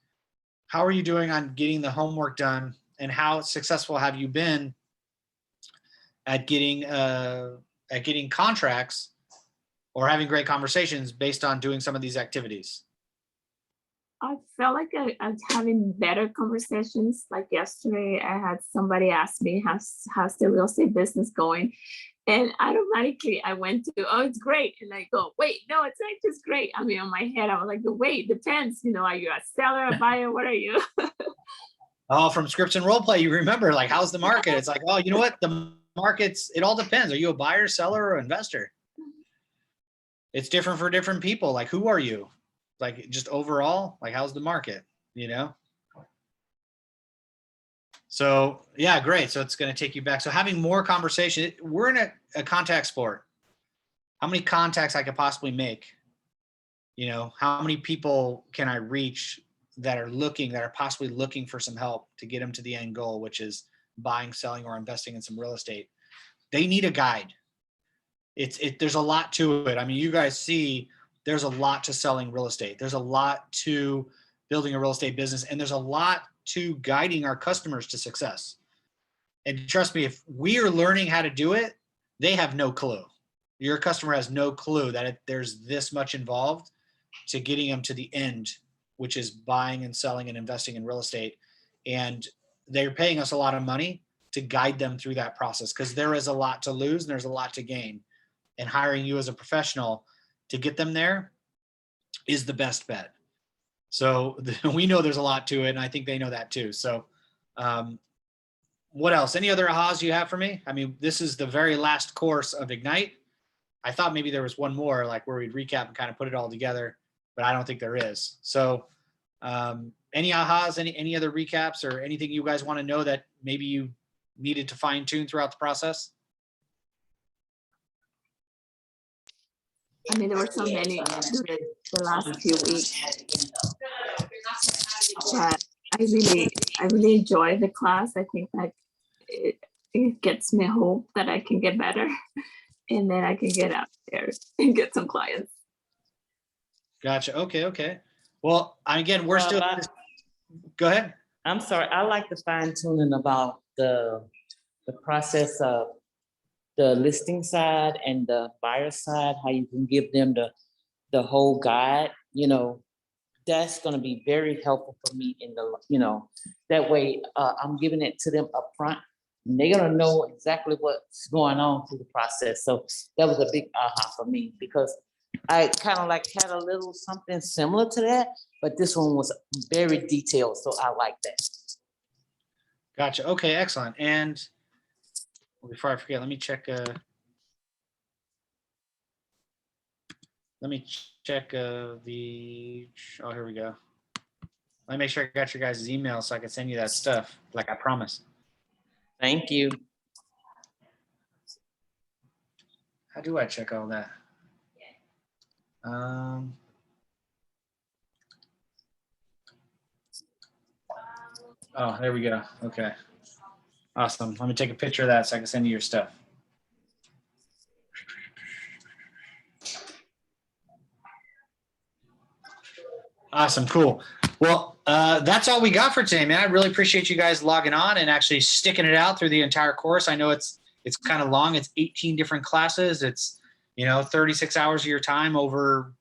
How are you doing on getting the homework done, and how successful have you been at getting contracts or having great conversations based on doing some of these activities? I felt like I was having better conversations. Like yesterday, I had somebody ask me, how's the real estate business going? And automatically I went to, oh, it's great. And I go, wait, no, it's not just great. I mean, on my head, I was like, wait, depends. Are you a seller, a buyer? What are you? Oh, from scripts and role play, you remember, like, how's the market? It's like, oh, you know what? The market's, it all depends. Are you a buyer, seller, or investor? It's different for different people. Like, who are you? Like, just overall, like, how's the market, So yeah, great. So it's going to take you back. So having more conversation, we're in a contact sport. How many contacts I could possibly make? How many people can I reach that are possibly looking for some help to get them to the end goal, which is buying, selling, or investing in some real estate? They need a guide. There's a lot to it. I mean, you guys see there's a lot to selling real estate. There's a lot to building a real estate business, and there's a lot to guiding our customers to success. And trust me, if we are learning how to do it, they have no clue. Your customer has no clue that there's this much involved to getting them to the end, which is buying and selling and investing in real estate. And they're paying us a lot of money to guide them through that process, because there is a lot to lose and there's a lot to gain. And hiring you as a professional to get them there is the best bet. So we know there's a lot to it, and I think they know that too. So what else? Any other ahas you have for me? I mean, this is the very last course of Ignite. I thought maybe there was one more, like where we'd recap and kind of put it all together, but I don't think there is. So any ahas, any other recaps, or anything you guys want to know that maybe you needed to fine tune throughout the process? I mean, there were so many during the last few weeks, but I really enjoy the class. I think that it gets me hope that I can get better, and then I can get out there and get some clients. Gotcha. Okay. Well, again, we're Well, still. Go ahead. I'm sorry, I like the fine tuning about the process of the listing side and the buyer side, how you can give them the whole guide, that's gonna be very helpful for me in that way, I'm giving it to them upfront. And they're gonna know exactly what's going on through the process. So that was a big aha for me, because I kind of like had a little something similar to that, but this one was very detailed, so I like that. Gotcha. Okay, excellent. And before I forget, let me check the. Oh, here we go. Let me make sure I got your guys' email so I can send you that stuff, like I promised. Thank you. How do I check all that? Oh, there we go. Okay. Awesome. Let me take a picture of that so I can send you your stuff. Awesome. Cool. Well, that's all we got for today, man. I really appreciate you guys logging on and actually sticking it out through the entire course. I know it's kind of long. It's 18 different classes. It's, 36 hours of your time over,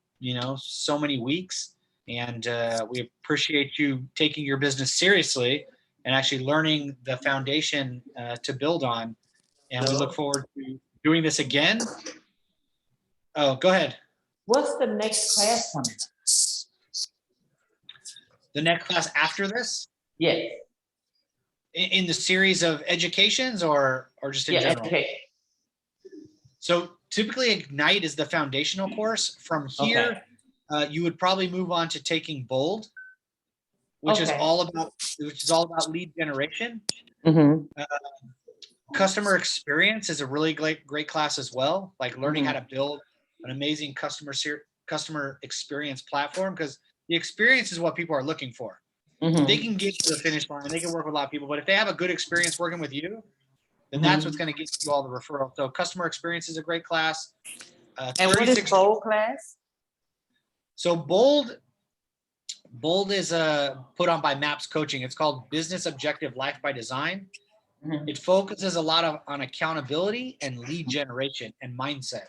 so many weeks. And we appreciate you taking your business seriously and actually learning the foundation to build on. And we look forward to doing this again. Oh, go ahead. What's the next class coming? The next class after this? Yeah, In the series of educations or just in general? okay. So typically Ignite is the foundational course. From here, you would probably move on to taking Bold, which is all about lead generation. Mm-hmm. Customer experience is a really great class as well, like learning how to build an amazing customer experience platform, because the experience is what people are looking for. They can get to the finish line and they can work with a lot of people, but if they have a good experience working with you, then that's what's going to get you all the referrals. So customer experience is a great class. And what is Bold class? So Bold is put on by MAPS Coaching. It's called Business Objective Life by Design. It focuses a lot on accountability and lead generation and mindset.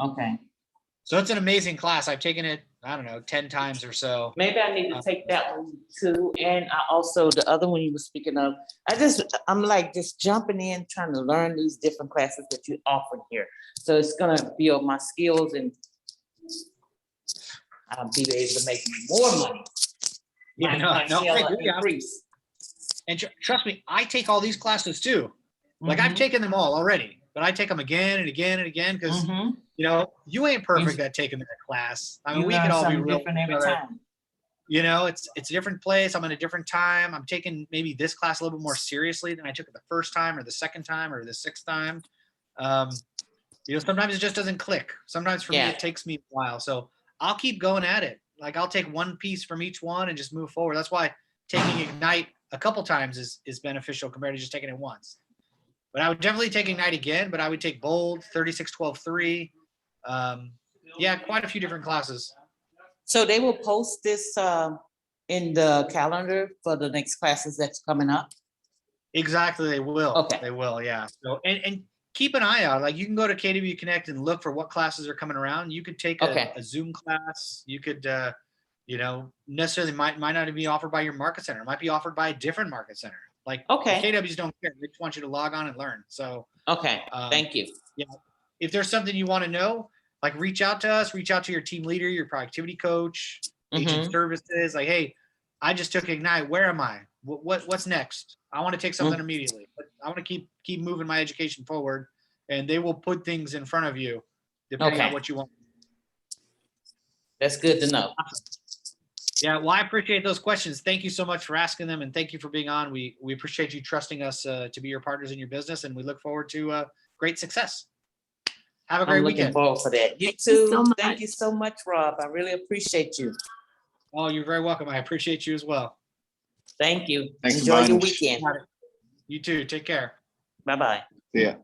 Okay. So it's an amazing class. I've taken it, 10 times or so. Maybe I need to take that one too. And I also, the other one you were speaking of, I'm like just jumping in, trying to learn these different classes that you offer here. So it's gonna build my skills and I'll be able to make more money. Yeah, My no, I scale agree. increase. And trust me, I take all these classes too. Like I've taken them all already, but I take them again and again and again because you ain't perfect at taking that class. I mean, we could all be real different every time. It's a different place. I'm in a different time. I'm taking maybe this class a little bit more seriously than I took it the first time or the second time or the sixth time. Sometimes it just doesn't click. Sometimes for me, it takes me a while. So I'll keep going at it. Like I'll take one piece from each one and just move forward. That's why taking Ignite a couple times is beneficial compared to just taking it once. But I would definitely take Ignite again, but I would take Bold, 36-12-3. Quite a few different classes. So they will post this in the calendar for the next classes that's coming up? Exactly, they will. Okay. They will, yeah. So and keep an eye out. Like you can go to KW Connect and look for what classes are coming around. You could take a Zoom class. You could necessarily might not be offered by your market center. It might be offered by a different market center. Like Okay. the KWs don't care. They just want you to log on and learn. So Okay, Um, thank you. if there's something you want to know, like reach out to us, reach out to your team leader, your productivity coach, agent Mhm. services. Like, hey, I just took Ignite. Where am I? What's next? I want to take something immediately. But I want to keep moving my education forward, and they will put things in front of you depending on Okay. what you want. That's good to know. Yeah, well, I appreciate those questions. Thank you so much for asking them, and thank you for being on. We appreciate you trusting us to be your partners in your business, and we look forward to great success. Have a great I'm looking weekend. forward for that. You Thank you so too. Thank you much. so much, Rob. I really appreciate you. Oh, you're very welcome. I appreciate you as well. Thank you. Thanks a Enjoy your bunch. weekend. You too. Take care. Bye-bye. See ya.